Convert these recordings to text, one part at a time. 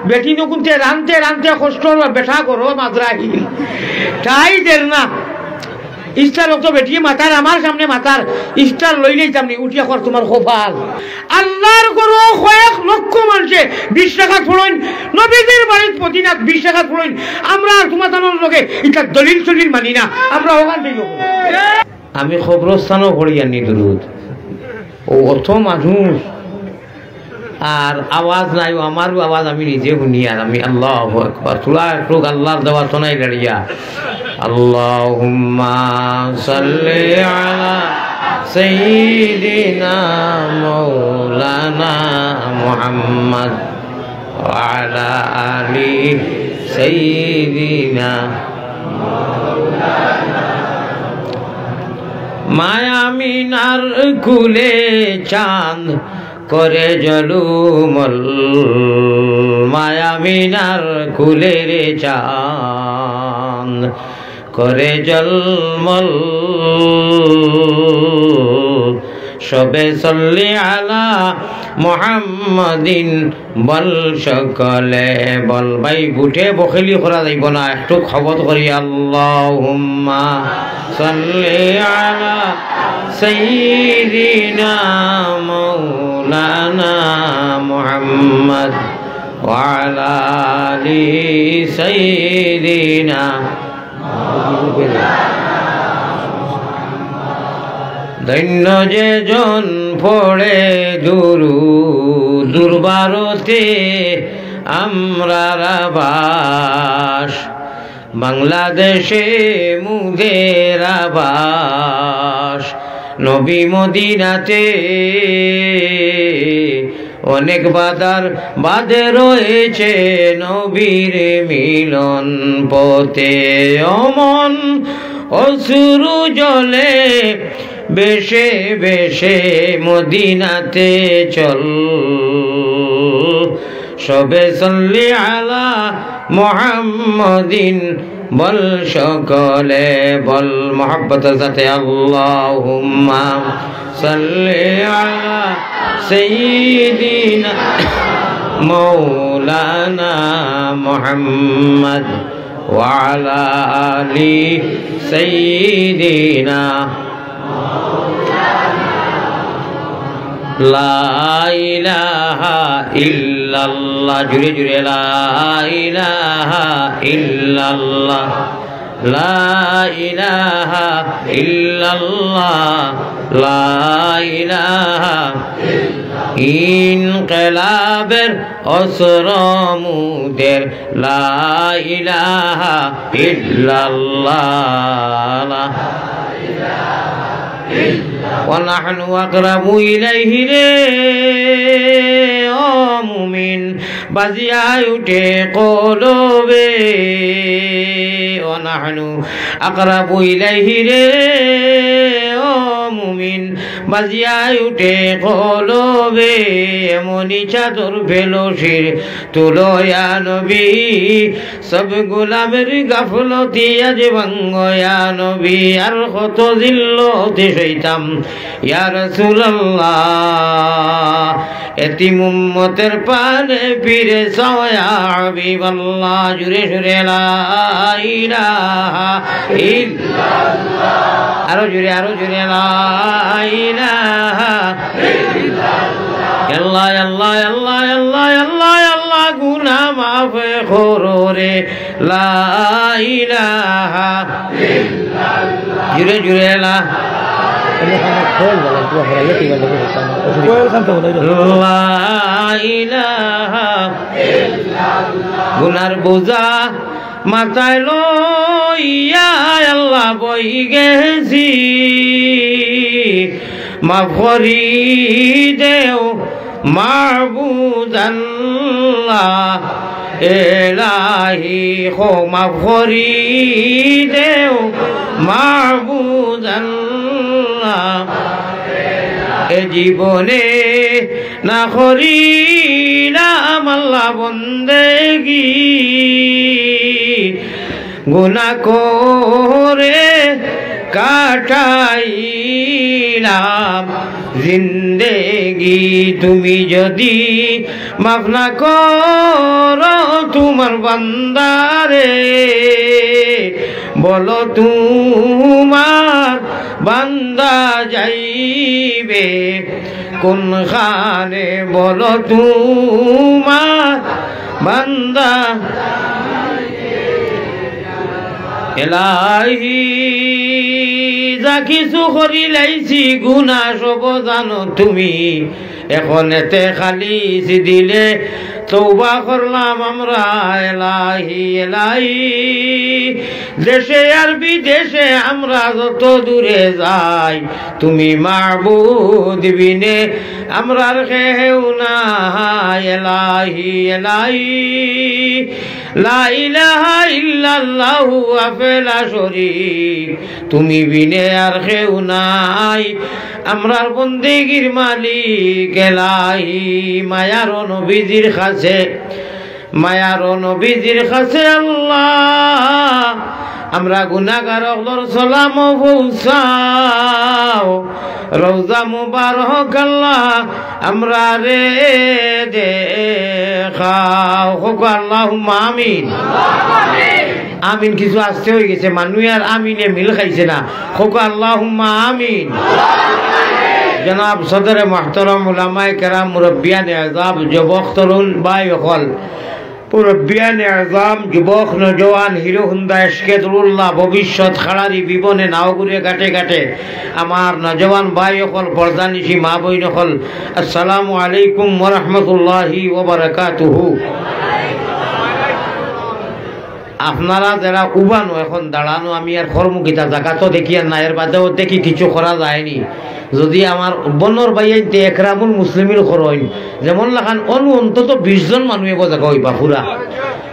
বেটি নকুনতে রানতে রানতে কষ্ট বেঠা করো মাদ্রাহি তাই দের না ইস্টার তো বেটিয়ে মাতার আমার সামনে মাতার ইস্টার লইলেই তেমনি উঠিয়া কর তোমার খোফাল আল্লাহর করো কয়েক লক্ষ মানুষে 20 টাকা ফুড়ইন নবীদের বাড়ির প্রতিনাথ 20 টাকা ফুড়ইন আমরা আর তোমার লোকে এটা দলিল সলিল মানি না আমরা ওখান থেকে আমি খবরস্থানও পড়ি আনি দুরুদ ও অত মানুষ আর আওয়াজ নাই আমারও আওয়াজ আমি নিজে শুনি আর আমি আল্লাহু আকবার তোলা একটু আল্লাহর দেওয়া শোনাই দাঁড়িয়া আল্লাহুম্মা সাল্লি আলা সাইয়্যিদিনা মাওলানা মুহাম্মদ ওয়া আলা আলি সাইয়্যিদিনা মায়া মিনার কুলে চাঁদ করে জলুমল মায়া মিনার কুলে রে চাঁদ করে জলমল সবে সল্লি আলা মুহাম্মাদিন বল সকলে বল ভাই বুটে বখিলি করা যাইব না একটু খবর করি আল্লাহুম্মা সাল্লি আলা সাইয়্যিদিনা মাওলানা মুহাম্মদ ওয়া আলা আলি সাইয়্যিদিনা ধন্য যে জন পড়ে দুর্বারতে আমরা বাস বাংলাদেশে মুদের আবাস নবী মদিনাতে অনেক বাধার বাদে রয়েছে নবীর মিলন পথে অমন অশ্রু জলে বেশে বেশে মদিনাতে চল সবে সাল্লি আলা মুহাম্মাদিন বল সকলে বল মোহাব্বতের সাথে আল্লাহুম্মা সাল্লি আলা সাইয়্যিদিনা মাওলানা মুহাম্মদ ওয়া আলা আলি সাইয়্যিদিনা লা ইলাহা ইল্লাল্লাহ জুড়ে জুড়ে লা ইলাহা ইল্লাল্লাহ লা ইলাহা ইল্লাল্লাহ লা ইলাহা ইনকিলাবের অসরমুদের লা ইলাহা ইল্লাল্লাহ ونحن أقرب إليه ও মুমিন বাজিয়ায় উঠে কলবে ونحن أقرب إليه ও মুমিন বাজিয়ায় উঠে কলবে এমনি চাদর ফেলো শির তুলো ইয়া নবী সব গোলামের গাফলতি আজ ভাঙ্গ ইয়া নবী আর কত জিল্লতি সইতাম ইয়া রাসূলুল্লাহ এতিম উম্মতের পানে ফিরে চাও ইয়া হাবিবাল্লাহ জুরে জুরে লা ইলাহা ইল্লাল্লাহ আরো জুরে লা ইলাহা ইল্লাল্লাহ আল্লাহ আল্লাহ আল্লাহ আল্লাহ আল্লাহ আল্লাহ গুনাহ মাফ করো রে লা ইলাহা ইল্লাল্লাহ জুরে জুরে লা গুনার বোঝা মাথায় লইয়া আল্লাহ বই গেছি মাফ করি দেও মাহবুব আল্লাহ এলাহি খো মাফ করি দেও মাহবুব আল্লাহ এ জীবনে না করিলাম আল্লাহ বন্দেগি গুনাহ করে কাটাইলাম জিন্দেগি তুমি যদি মাফ না করো বান্দারে বলো তোমার বান্দা যাইবে কোনখানে বলো তোমার বান্দা এলাহি যা কিছু করিলাইছি গুনাহ সব জানো তুমি এখন এতে খালি দিলে তওবা করলাম আমরা এলাহি এলাহি দেশে আর বিদেশে আমরা যত দূরে যাই তুমি মাবুদ বিনে আমরার কেউ নাই এলাহি এলাহি লা ইলাহা ইল্লাল্লাহু ওয়া শরীক তুমি বিনে আর কেউ নাই আমরার বন্দেগীর মালিক এলাহি মায়ার নবীজির কাছে আল্লাহ আমরা গুনাহগার হলর সালাম পৌঁছাও রওজা মুবারক আল্লাহ আমরা রে দেখাও হোক আল্লাহুম্মা আমিন আমিন কিছু আসতে হয়ে গেছে মানুষ আর আমিনে মিল খাইছে না হোক আল্লাহুম্মা আমিন জনাব সদরে মুহতারাম উলামায়ে কেরাম মুরব্বিয়ানে আযাব যুবক তরুণ ভাই হল মুরব্বিয়ানে আযাম যুবক নওজওয়ান হিরো হুন্ডা এশকেদুল্লাহ ভবিষ্যৎ খাড়ারি বিবনে নাওগুরে ঘাটে ঘাটে আমার নওজওয়ান ভাই হল পর্দানিশি মা বইন হল আসসালামু আলাইকুম ওয়া রাহমাতুল্লাহি ওয়া বারাকাতুহু আপনারা যারা উবানো এখন দাঁড়ানো আমি আর কর্মকিতা জায়গা তো দেখি আর না এর বাদেও দেখি কিছু করা যায়নি যদি আমার বনর বাইতে একরামুল মুসলিমের খরইন যেমন লাগান অন্তত 20 জন মানুষ এব জায়গা হইবা পুরা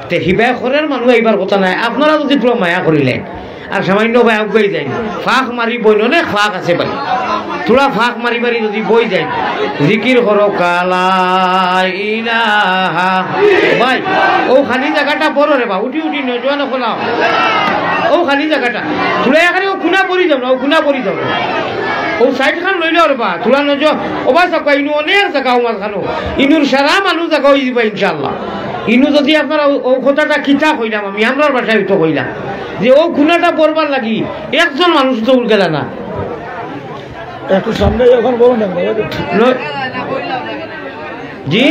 তে হিবাই খরের মানুষ এইবার কথা নাই আপনারা যদি পুরো মায়া করিলেন আর সামান্য ভাই আগুয়াই যায় ফাঁক মারি বই অনেক ফাঁক আছে ভাই তোরা ফাঁক মারি মারি যদি বই যায় জিকির করো কালা ইলাহা ভাই ও খালি জায়গাটা বড় রে বা উঠি উঠি নজওয়ান খোলাও ও খালি জায়গাটা তোরা এখানে ও খুনা পরি যাও না ও খুনা পরি যাও ও সাইড খান লইলে আর বা তোরা নজ ওবা সাকা ইনু অনেক জায়গা মাছ খানো ইনুর সারা মানুষ জায়গা হয়ে যাবে ইনশাল্লাহ ইনু যদি আপনারা ও কথাটা কিতা কইলাম আমি আমরার বাসায় তো কইলাম যে ও খুনাটা পড়বার লাগি একজন মানুষ তো উল্গেলা না একটু সামনে এখন বলুন জি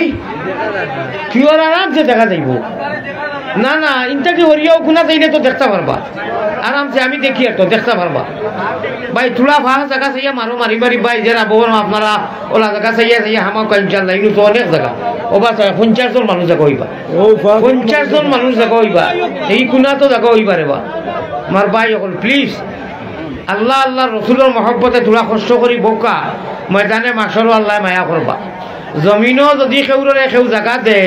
কি ওর আরামসে দেখা যাইব না না ইনটাকে হরিয়াও খুনা চাইলে তো দেখতে পারবা আরামসে আমি দেখি তো দেখতে পারবা ভাই তুলা ভাড়া জায়গা চাইয়া মারো মারি মারি ভাই যারা বল আপনারা ওলা জায়গা চাইয়া চাইয়া হামাকা ইনশাল্লাহ ইনু তো অনেক জায়গা ওবা 50 জন মানুষ জায়গা হইবা 50 জন মানুষ জায়গা হইবা এই খুনা তো জায়গা হইবা রে বা আমার ভাই এখন প্লিজ আল্লাহ আল্লাহ রসুলের মহব্বতে তোলা কষ্ট করি বোকা ময়দানে মাসরও আল্লাহ মায়া করবা জমিনও যদি সেউরে সেউ জায়গা দে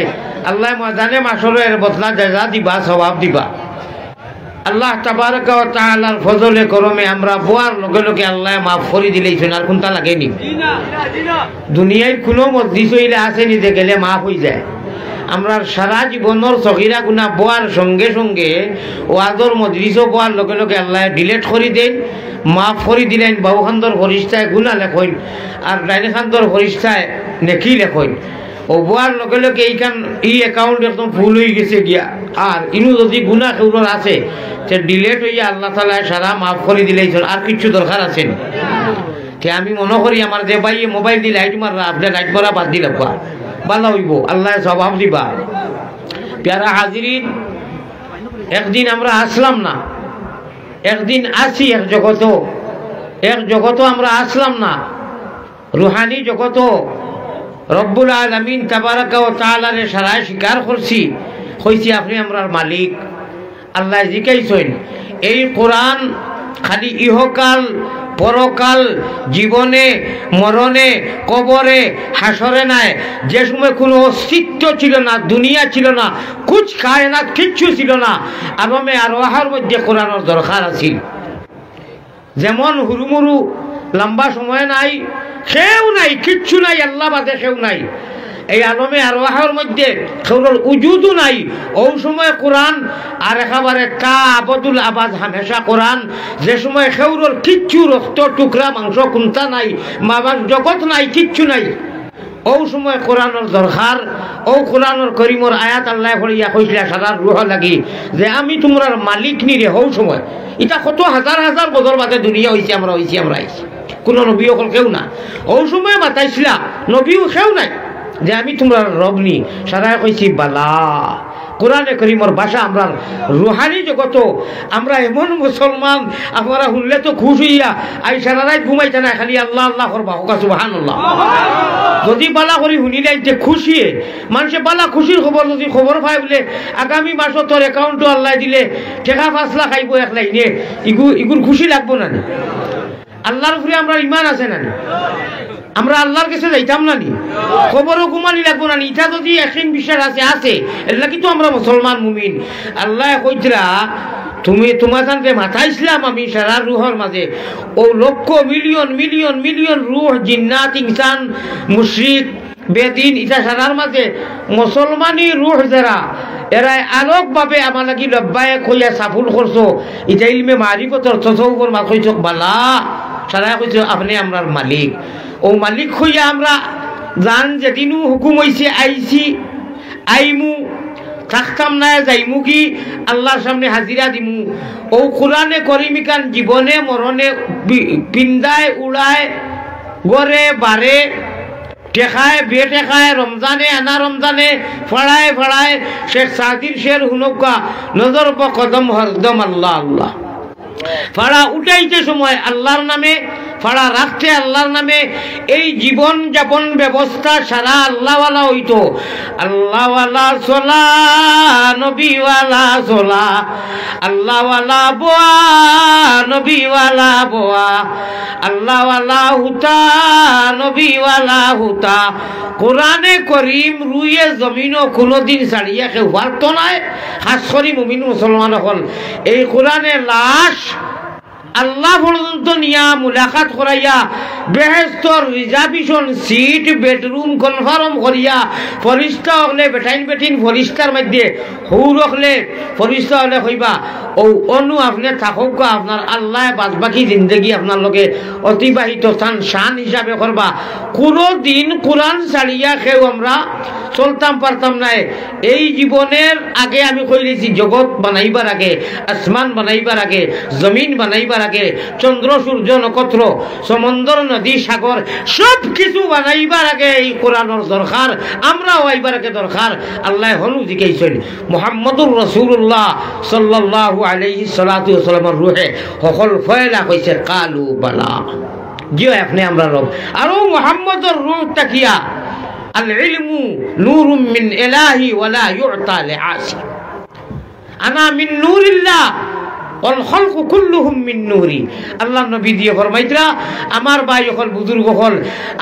আল্লাহ ময়দানে মাসরের বদলা জায়গা দিবা স্বভাব দিবা আল্লাহ তাবারাকা ওয়া তাআলার ফজলে করমে আমরা বোয়ার লগে লগে আল্লাহ মাফ করে দিলেইছেন আর কোনটা লাগেনি দুনিয়ায় কোনো মসজিদ হইলে আসেনি যে গেলে মাফ হয়ে যায় আমরা সারা জীবনের সগীরা গুনাহ বোয়ার সঙ্গে সঙ্গে ওয়াজর মজলিসও বোয়ার লগে লগে আল্লাহ ডিলেট করে দেন মাফ করে দিলেন বাবুখান্দর ফরিস্তায় গুনাহ লেখেন আর ডাইনেখান্দর ফরিস্তায় নেকি লেখেন ও বোয়ার লগে লগে এইখান এই অ্যাকাউন্ট একদম ফুল হয়ে গেছে গিয়া আর ইনু যদি গুনাহ কেউর আছে সে ডিলেট হইয়া আল্লাহ তাআলা সারা মাফ করে দিলেইছেন আর কিছু দরকার আছে তে আমি মনে করি আমার যে ভাই মোবাইল দিয়ে লাইট মাররা আপনি লাইট মারা বাদ দিলাম ভালো হইব আল্লাহ স্বভাব দিবা প্যারা হাজিরিন একদিন আমরা আসলাম না একদিন আসি এক জগত আমরা আসলাম না রুহানি জগত রব্বুল আলামিন তাবারাকা ওয়া তাআলার সারায় স্বীকার করছি কইছি আপনি আমরার মালিক আল্লাহ জিকাইছেন এই কোরআন খালি ইহকাল পরকাল জীবনে মরণে কবরে হাসরে নাই যে সময় কোনো অস্তিত্ব ছিল না দুনিয়া ছিল না কুছ কায়নাত কিচ্ছু ছিল না আলমে আরওয়াহের মধ্যে কোরআনের দরকার আছিল যেমন হুরুমুরু লম্বা সময় নাই কেউ নাই কিচ্ছু নাই আল্লাহ বাদে কেউ নাই এই আলমে আরওয়াহের মধ্যে কেউর উজুদও নাই ওই সময় কোরআন আর একেবারে কা আবদুল আবাদ হামেশা কোরআন যে সময় কেউর কিচ্ছু রক্ত টুকরা মাংস কুন্তা নাই মাবার জগৎ নাই কিচ্ছু নাই ও সময় কোরআনের দরকার ও কোরআনের করিমর আয়াত আল্লাহ করিয়া কইছিলা সারার রুহ লাগি যে আমি তোমরার মালিক নি রে হও সময় এটা কত হাজার হাজার বছর বাদে দুনিয়া হইছে আমরা আইছি কোন নবী অকল কেউ না ও সময় মাতাইছিলা নবীও কেউ নাই যে আমি তোমরা রব নি সারায় কইছি বালা কোরআনে করিমর ভাষা আমরা রুহানি জগত আমরা এমন মুসলমান আমরা শুনলে তো খুশ হইয়া আই সারা রাত ঘুমাইতে না খালি আল্লাহ আল্লাহ করবা হোক সুবহানাল্লাহ যদি বালা করে শুনি নাই যে খুশিয়ে মানুষে বালা খুশির খবর যদি খবর পায় বলে আগামী মাসত তোর অ্যাকাউন্টও আল্লাহ দিলে টাকা 5 লাখ আইব এক লাইনে ইগুর খুশি লাগবো না আল্লাহর উপরে আমরা ইমান আছে না আমরা আল্লাহর কাছে যাইতাম না নি খবরও ঘুমানি লাগবো না ইটা যদি একদিন বিশ্বাস আছে এর লাগি তো আমরা মুসলমান মুমিন আল্লাহ কইতরা তুমি তোমার সাথে মাথাইছিলাম আমি সারা রুহর মাঝে ও লক্ষ মিলিয়ন মিলিয়ন মিলিয়ন রুহ জিন্নাত ইনসান মুশরিক বেদিন এটা সারার মাঝে মুসলমানি রুহ যারা এরা আলোকভাবে আমার লাগি লব্বায় কইয়া সাফুল করছো এটা ইলমে মারিফতর তসৌফর মা কইছো বালা সারা কইছো আপনি আমরার মালিক ও মালিক হইয়া আমরা জান যেদিনও হুকুম হইছে আইছি আইমু থাকতাম না যাইমু কি আল্লাহর সামনে হাজিরা দিমু ও কোরআনে করিমিকান জীবনে মরণে পিন্দায় উড়ায় গড়ে বারে টেকায় বেটেকায় রমজানে আনা রমজানে ফড়ায় ফড়ায় শেখ সাদির শের হুনকা নজর কদম হরদম আল্লাহ আল্লাহ ফাড়া উঠাইতে সময় আল্লাহর নামে ফাড়া রাখতে আল্লাহর নামে এই জীবন যাপন ব্যবস্থা সারা আল্লাহওয়ালা হইতো আল্লাহওয়ালা সোলা নবীওয়ালা সোলা আল্লাহওয়ালা বোয়া নবীওয়ালা বোয়া আল্লাহওয়ালা হুতা নবীওয়ালা হুতা কোরআনে করিম রুইয়ে জমিনও কোনোদিন ছাড়িয়া কেউ পারত নাই খাস করি মুমিন মুসলমান হল এই কোরআনে লাশ আল্লাহ পর্যন্ত নিয়া মুলাকাত করাইয়া বেহেস্তর রিজার্ভেশন সিট বেডরুম কনফার্ম করিয়া ফরিস্তা হলে বেটাইন বেটিন ফরিস্তার মধ্যে হৌ রখলে ফরিস্তা হলে কইবা ও অনু আপনি থাকক আপনার আল্লাহ বাদবাকি জিন্দগি আপনার লগে অতিবাহিত স্থান শান হিসাবে করবা কোনো দিন কোরআন ছাড়িয়া কেউ আমরা চলতাম পারতাম নাই এই জীবনের আগে আমি কইলেছি জগৎ বানাইবার আগে আসমান বানাইবার আগে জমিন বানাইবার আগে চন্দ্র সূর্য নক্ষত্র সমুদ্র নদী সাগর সব কিছু বানাইবার আগে এই কোরআনের দরকার আমরাও আইবার আগে দরকার আল্লাহ হনু জিকাইছেন মুহাম্মদুর রাসূলুল্লাহ সাল্লাল্লাহু আলাইহি সাল্লাতু ওয়াসাল্লামের রূহে সকল ফয়লা কইছে কালু বালা জিও আপনি আমরা রব আর মুহাম্মদুর রূহ তাকিয়া আল ইলমু নূরুম মিন ইলাহি ওয়ালা ইউতা লিআসি আনা মিন নূরিল্লাহ অল খলকু কুল্লুহুম মিন নূরি আল্লাহ নবী দিয়ে ফরমাইতরা আমার ভাই হল বুজুর্গ হল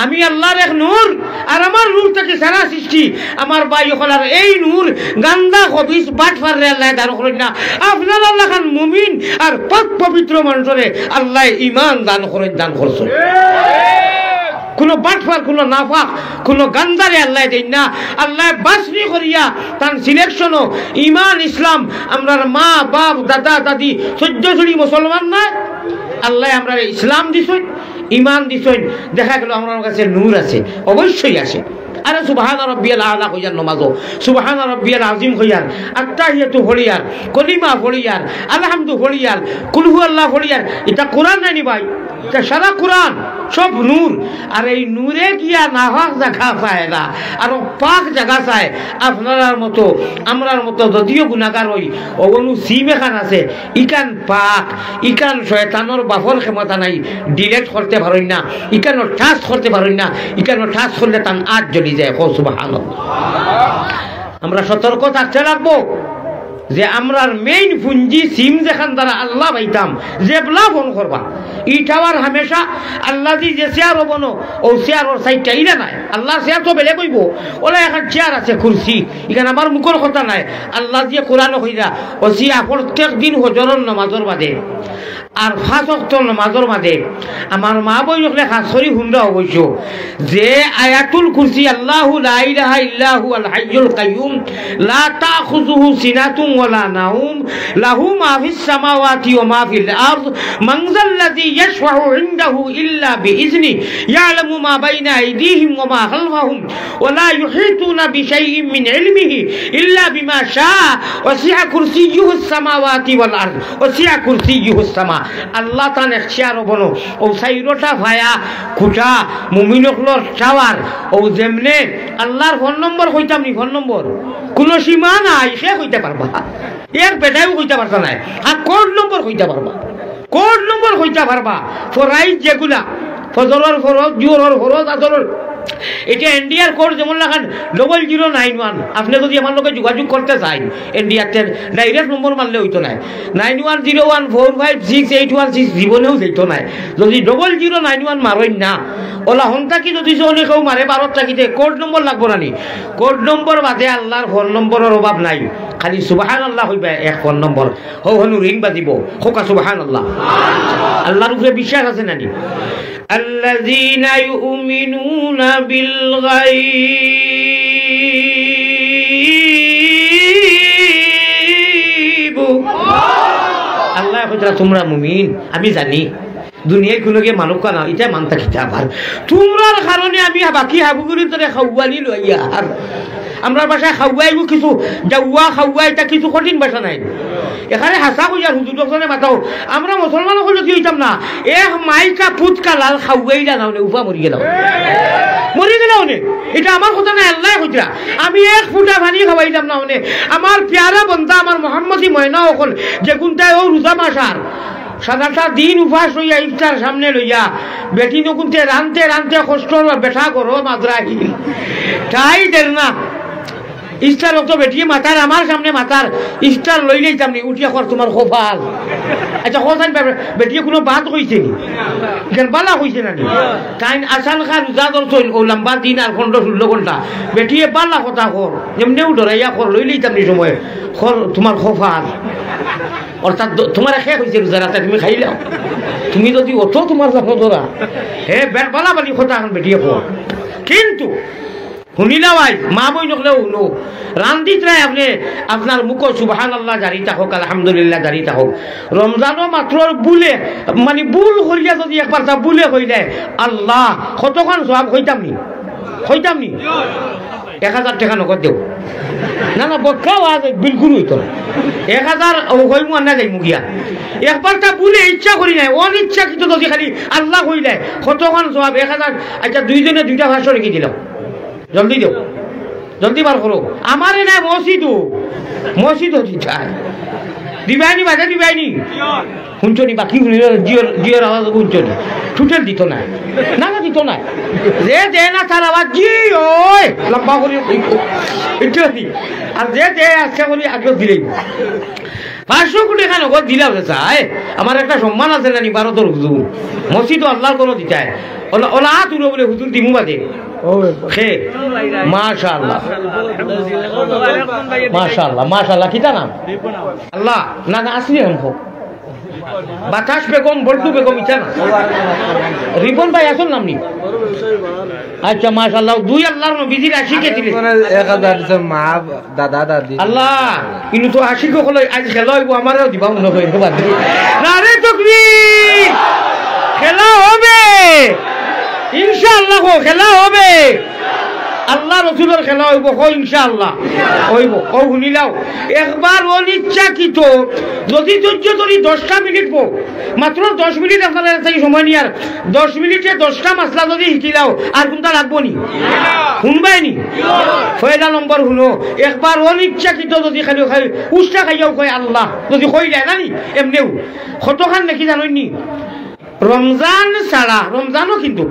আমি আল্লাহর এক নূর আর আমার নূর থেকে সারা সৃষ্টি আমার ভাই হল আর এই নূর গান্দা খবিস বাট ফাররে আল্লাহ দান করেন না আপনার আল্লাহ খান মুমিন আর পাক পবিত্র মানুষরে আল্লাহ ঈমান দান করেন দান করছেন কোনো বাটফার কোনো নাফাক কোনো গান্দারে আল্লাহ দেন না আল্লাহ বাছনি করিয়া তার সিলেকশনও ইমান ইসলাম আমরার মা বাপ দাদা দাদি 14 জুড়ি মুসলমান না আল্লাহ আমরা ইসলাম দিছেন ইমান দিছেন দেখা গেল আমার কাছে নূর আছে অবশ্যই আছে আরে সুবহান রাব্বিয়াল আলা কইয়ার নামাজও সুবহান রাব্বিয়াল আযীম কইয়ার আত্তাহিয়াতু হলিয়ার কলিমা হলিয়ার আলহামদু হলিয়ার কুল হুয়াল্লাহ হলিয়ার এটা কোরআন নানি ভাই এটা সারা কোরআন সব নূর আর এই নূরে গিয়া নাফাক জায়গা পায় না আর পাক জায়গা চায় আপনার মতো আমরার মতো যদিও গুণাগার হই অগনু সিম এখান আছে ইকান পাক ইকান শয়তানোর বাফর ক্ষমতা নাই ডিলেট করতে পারেন না ইকানো টাচ করতে পারেন না ইকানো টাচ করলে তার আজ জ্বলি যায় সুবহানাল্লাহ আমরা সতর্ক থাকতে লাগবো যে আমরার মেইন পুঞ্জি সিম যেখান দ্বারা আল্লাহ পাইতাম জেবলা ফোন করবা ইটাওয়ার হামেশা আল্লাহ দি যে চেয়ার হবো ন ও চেয়ার ওর সাইডটা ইরা নাই আল্লাহ চেয়ার তো বেলে কইব ওলা এখন চেয়ার আছে কুরসি এখানে আমার মুখের কথা নাই আল্লাহ দিয়ে কোরআন হইরা ও সিয়া প্রত্যেক দিন হজরন নামাজের বাদে আর 5 ওয়াক্ত নামাজের মাঝে আমার মা বই যখন খাস করি হুমরা অবশ্য যে আয়াতুল কুরসি আল্লাহু লা ইলাহা ইল্লা হুয়াল হাইয়ুল কাইয়ুম লা তাখুযুহু সিনাতুন ওয়ালা নাউম লাহু মা ফিস সামাওয়াতি ওয়া মা ফিল আরদ মান যাল্লাযী ইয়াশফাউ ইনদাহু ইল্লা বিইজনি ইয়ালামু মা বাইনা আইদিহিম ওয়া মা খালফাহুম ওয়া লা ইউহিতুনা বিশাইইন মিন ইলমিহি ইল্লা বিমা শাআ ওয়াসি'a কুরসিয়্যুহুস সামাওয়াতি ওয়াল আরদ ওয়াসি'a কুরসিয়্যুহুস সামা। আল্লাহ তাআলা ইখতিয়ার বনো ও সাইরোটা ভায়া খুঁটা মুমিনকলর টাওয়ার ও যেমনে আল্লাহর ফোন নম্বর কইতাম নি, ফোন নম্বর কোনো সীমা নাই, সে কইতে পারবা, এর বেটাইও কইতে পারতা নাই। আর কোড নম্বর কইতে পারবা, কোড নম্বর কইতে পারবা। ফরাইজ যেগুলা ফজরের ফরজ, জোহরের ফরজ, আসরের, এটা ইন্ডিয়ার কোড যেমন লাগান 0091। আপনি যদি আমার লোকে যোগাযোগ করতে চান ইন্ডিয়াতে ডাইরেক্ট নম্বর মারলে হইতো নাই। 9101456816 জীবনেও যেত নাই। যদি 0091 মারেন না, ওলা হন্তা কি যদি অনেক কেউ মারে 12 থাকিতে কোড নম্বর লাগবো না নি? কোড নম্বর বাদে আল্লাহর ফোন নম্বরের অভাব নাই। খালি সুবহানাল্লাহ হইবে এক ফোন নম্বর, হো হনু রিং বাজিব, হোকা সুবহানাল্লাহ। আল্লাহর উপরে বিশ্বাস আছে নানি? الذين يؤمنون بالغيب। আল্লাহ কইরা তোমরা মুমিন, আমি জানি দুনিয়ায় কোনো গিয়ে মানুষ কানা এটা মানতা খিতা আবার তোমরার কারণে আমি বাকি হাবুগুলির তোরে খাওয়ালি লইয়া। আর আমরা বাসায় খাওয়াইব কিছু যাওয়া খাওয়া, এটা কিছু কঠিন বাসা নাই। এখানে হাসা কইয়ার হুজুর দোকানে মাতাও আমরা মুসলমান হলে কি হইতাম না, এক মাইকা পুতকা লাল খাওয়াই না না উফা মরি গেল, মরি গেল নে। এটা আমার কথা না, আল্লাহ কইরা আমি এক ফুটা পানি খাওয়াইতাম না মানে। আমার প্যারা বন্ধা আমার মোহাম্মদী ময়না অকল যে কোনটায় ও রোজা মাসার সাদাটা দিন উপাস হইয়া ইফতার সামনে লইয়া বেটি নকুনতে রানতে রানতে কষ্ট বেঠা করো মাদ্রাহি তাই দের না ইফতার তো বেটিয়ে মাতার আমার সামনে মাতার ইফতার লইলেই যামনি উঠিয়া কর তোমার খোফাল। আচ্ছা কোথায় বেটিয়ে কোনো বাদ কইছে নি? বালা কইছে না নি? তাই আসান খা রোজা ধরছ ও লম্বা দিন আর 15-16 ঘন্টা বেটিয়ে বালা কথা কর যেমনিও ডরাইয়া কর লইলেই যামনি সময় কর তোমার খোফাল। অর্থাৎ তোমার শেষ হয়েছে রোজা রাতে তুমি খাইলাও, তুমি যদি অত তোমার যখন ধরা হে বেট বালা বালি কথা এখন বেটিয়ে কর। কিন্তু শুনিলাও আই মা বই নকলেও শুনো রান্দিত রায় আপনি আপনার মুখ সুবহানাল্লাহ জারি থাকক, আলহামদুলিল্লাহ জারি থাকক। রমজানও মাত্র বুলে মানে বুল করিয়া যদি একবার তা বুলে কইলে আল্লাহ কতক্ষণ সব হইতাম নি, হইতাম নি 1000 টাকা নগদ দেও না না বক্কাও আজ বিলকুল হইতো না। 1000 হইমু না যাইমু গিয়া একবার তা বুলে ইচ্ছা করি নাই, অনিচ্ছা কিন্তু যদি খালি আল্লাহ কইলে কতক্ষণ সব 1000। আচ্ছা দুইজনে 2টা ভাষা রেখে দিলাম, জলদি দেও, জলদি বার করো। আমার নাই মসজিদও মসজিদও দিচ্ছায় দিবাইনি বাজে দিবাইনি শুনছনি বাকি জিওর আওয়াজ শুনছনি ঠুটেল দিত না না না দিত না যে দে না তার আওয়াজ জি ওই লম্বা করে আর যে দে আজকে বলি আগে দিলেই 500 কোটি টাকা নগদ দিলাম চায়। আমার একটা সম্মান আছে জানি ভারতের হুজুর মসজিদ আল্লাহর কোনো দিতায় ওলা ওলা তুলো বলে হুজুর দিমু বাদে খে মাশাআল্লাহ মাশাআল্লাহ মাশাআল্লাহ কিতা নাম আল্লাহ না না আসলি আমকো বাতাস বেগম বল্টু বেগম ইচ্ছা না রিপন ভাই আসল নাম নি। আচ্ছা মাশাআল্লাহ দুই আল্লাহর নবীজির আশিকে দিলে 1000 মা দাদা দাদি আল্লাহ ইনু তো আশিক হলো আজ খেলা হইব আমারও দিবা মনে হয় বাদ না রে তাকবীর খেলা হবে ইনশাআল্লাহ, খেলা হবে আল্লাহ রসুলের খেলা হইব ইনশাআল্লাহ হইব। ও শুনিলাও একবার অনিচ্ছাকৃত যদি ধৈর্য ধরি 10টা মিনিট পো মাত্র 10 মিনিট আপনাদের থেকে সময় নিয়ে আর 10 মিনিটে 10টা মাসলা যদি শিখিলাও আর কোনটা লাগবো নি শুনবাই নি? পয়লা নম্বর শুনো একবার অনিচ্ছাকৃত যদি খালি খাই উষ্টা খাইয়াও কয় আল্লাহ যদি কই যায় না নি এমনিও কতখান নাকি জানেন নি? রমজান ছাড়া রমজানও কিন্তু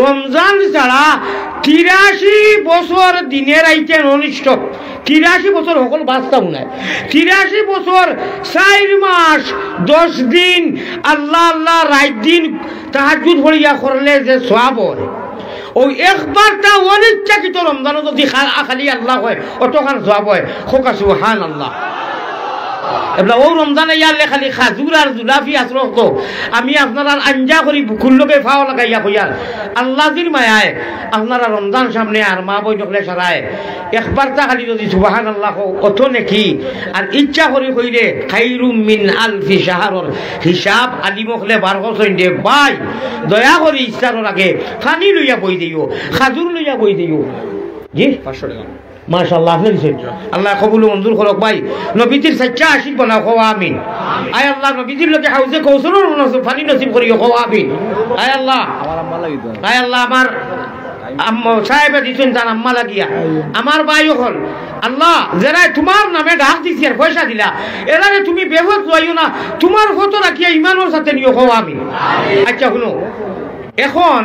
রমজান ছাড়া 83 বছর দিনের আইতেন অনিষ্ট 83 বছর সকল বাস্তা উনায় 83 বছর 4 মাস 10 দিন আল্লাহ আল্লাহ রাত দিন তাহাজ্জুদ পড়িয়া করলে যে সওয়াব হয় ওই একবারটা অনিচ্ছাকৃত রমজানও যদি খালি আল্লাহ হয় অতখান সওয়াব হয় খোকা সুবহানাল্লাহ এবার ও রমজানে ইয়ারলে খালি খাজুর আর জুলাফি আসলো তো আমি আপনারা আঞ্জা করি বুকুর লোকে ফাও লাগাইয়া কইয়ার আল্লাহর মায়ায় আপনারা রমজান সামনে আর মা বই নকলে সারায় একবারটা খালি যদি সুবহানাল্লাহ অত নাকি আর ইচ্ছা করি কইলে খাইরুম মিন আলফি শাহরর হিসাব আলী মখলে 12 দে ভাই দয়া করে ইচ্ছার আগে ফানি লইয়া বই দিও খাজুর লইয়া বই দিও জি 500 টাকা মাশাআল্লাহ আপনি দিছেন আল্লাহ কবুল মঞ্জুর করুক ভাই নবীজির সচ্চা আশিক বানাও খাওয়া আমিন আয় আল্লাহ নবীজির লোকে হাউজে কৌশলের ফানি নসিব করিও খাওয়া আমিন আয় আল্লাহ আমার আম্মা লাগিতো আয় আল্লাহ আমার সাহেব দিছেন তার আম্মা লাগিয়া আমার ভাই হল আল্লাহ যারা তোমার নামে ডাক দিছি আর পয়সা দিলা এরারে তুমি বেহত যাইও না তোমার ফটো রাখিয়া ইমানের সাথে নিও খাওয়া আমিন আচ্ছা শুনো এখন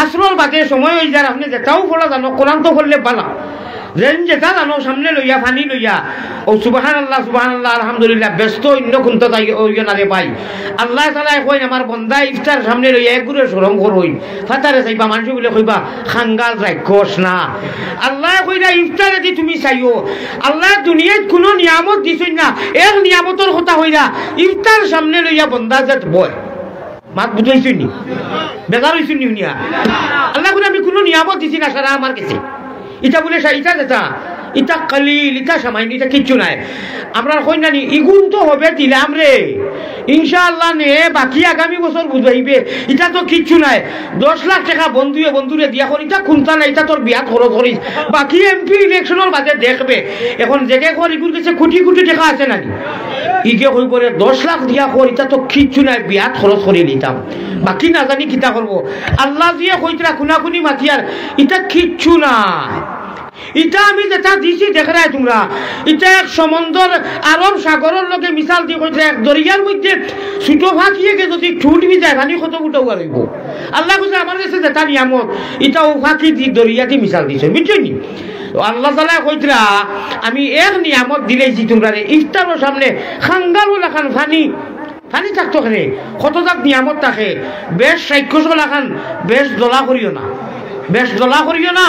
আসরর বাদে সময় হয়ে যার আপনি যেটাও ফলা জানো কোরআন তো ফললে পালা যেন যেটা জানো সামনে লইয়া ফানি লইয়া ও সুবহানাল্লাহ সুবহানাল্লাহ আলহামদুলিল্লাহ ব্যস্ত অন্য কোনটা তাই ওইনারে পাই আল্লাহ তাআলা কই আমার বান্দা ইফতার সামনে লইয়া একগুরে শরম করই ফাতারে চাইবা মানুষ বলে কইবা খাঙ্গাল রাখোস না আল্লাহ কইরা ইফতারে দি তুমি চাইও আল্লাহ দুনিয়াত কোনো নিয়ামত দিছই না এক নিয়ামতের কথা হইরা ইফতার সামনে লইয়া বান্দা যত বয় মাত বুঝাইছই নি বেজার হইছই নি উনিয়া আল্লাহ করে আমি কোনো নিয়ামত দিছি না সারা আমার কাছে ইটা বলে ইটা যেটা ইটা কালিল ইটা সামান্য ইটা কিচ্ছু নাই আমরা কই নানি ইগুন তো হবে দিলাম রে ইনশাআল্লাহ নে বাকি আগামী বছর বুঝাইবে এটা তো কিচ্ছু নাই 10 লাখ টাকা বন্ধুরে দিয়া করি এটা কোনটা নাই এটা তোর বিয়া খরচ করিস বাকি এমপি ইলেকশনের বাদে দেখবে এখন জেগে কর ইগুর কাছে কোটি কোটি টাকা আছে নানি ইগে কই করে 10 লাখ দিয়া কর এটা তো কিচ্ছু নাই বিয়া খরচ করে নিতাম বাকি না জানি কিটা করব আল্লাহ দিয়ে কইতরা কুনাকুনি মাতিয়ার এটা কিচ্ছু না ইটা আমি যেটা দিছি দেখরাই তোমরা এটা এক সমুদ্র আরব সাগরের লগে মিশাল দিয়ে কইছে এক দরিয়ার মধ্যে ছোট ফাঁকিয়ে যদি ঠুট বি যায় পানি কত উঠাও আরইব আল্লাহ কইছে আমার কাছে যেটা নিয়ামত এটাও ফাঁকি দি দরিয়াতে মিশাল দিছে বুঝছনি আল্লাহ তাআলা কইতরা আমি এক নিয়ামত দিলেছি তোমরা ইফতারের সামনে খাঙ্গাল লাখান ফানি থাকতো কেন কতজাক নিয়ামত থাকে বেশ 400 লাখান বেশ দলা করিও না বেশ দলা করিও না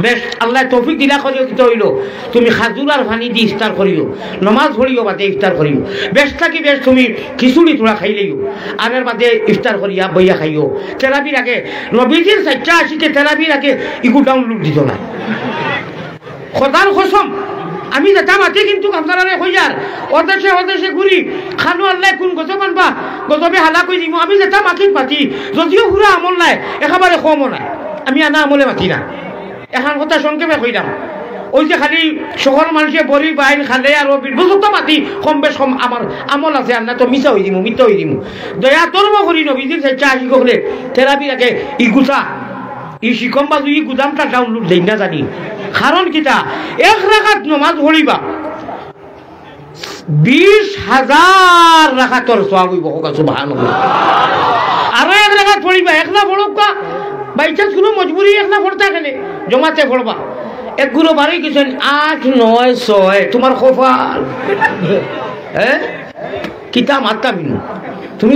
বেশ আল্লাহ তৌফিক দিলা করিও কি হইল তুমি খাজুর আর পানি দিয়ে ইফতার করিও নমাজ পড়িও বাদে ইফতার করিও বেশ থাকি বেশ তুমি খিচুড়ি তোলা খাইলেও আর এর বাদে ইফতার করিয়া বইয়া খাইও তেরাবির আগে নবীজির 80 তেরাবির আগে ইকু ডাউনলোড দিত না খোদার কসম আমি যেটা মাতি কিন্তু আপনারা কইয়ার অদেশে ঘুরি খানো আল্লাহ কোন গজব আনবা গজবে হালা কই দিব আমি যেটা মাতিত পাতি যদিও পুরা আমল নাই একেবারে কমও নাই আমি আনা আমলে মাতি না এখন কথা সংক্ষেপে কইলাম ওই যে খালি সকল মানুষে বড়ি বাইন খালে আর বিভূত মাতি কম বেশ কম আমার আমল আছে আর না তো মিছা হয়ে মিথ্যা হয়ে দিব দয়া তর্ম করি নবীজির 80 গলে থেরাপির আগে ইগুছা ই শিকম বাজু ই গুদামটা ডাউনলোড দেই না জানি কারণ কিটা এক রাকাত নামাজ পড়িবা 20,000 রাকাতর সওয়াব হইব সুবহানাল্লাহ আর এক রাকাত পড়িবা একলা পড়বা বাইচান্স কোনো মজবুরি একলা পড়তা কেনে জমাতে পড়বা একগুলো বাড়ি গেছেন 8 9 6 তোমার কপাল হ্যাঁ কিতা মাত্তা মিনু তুমি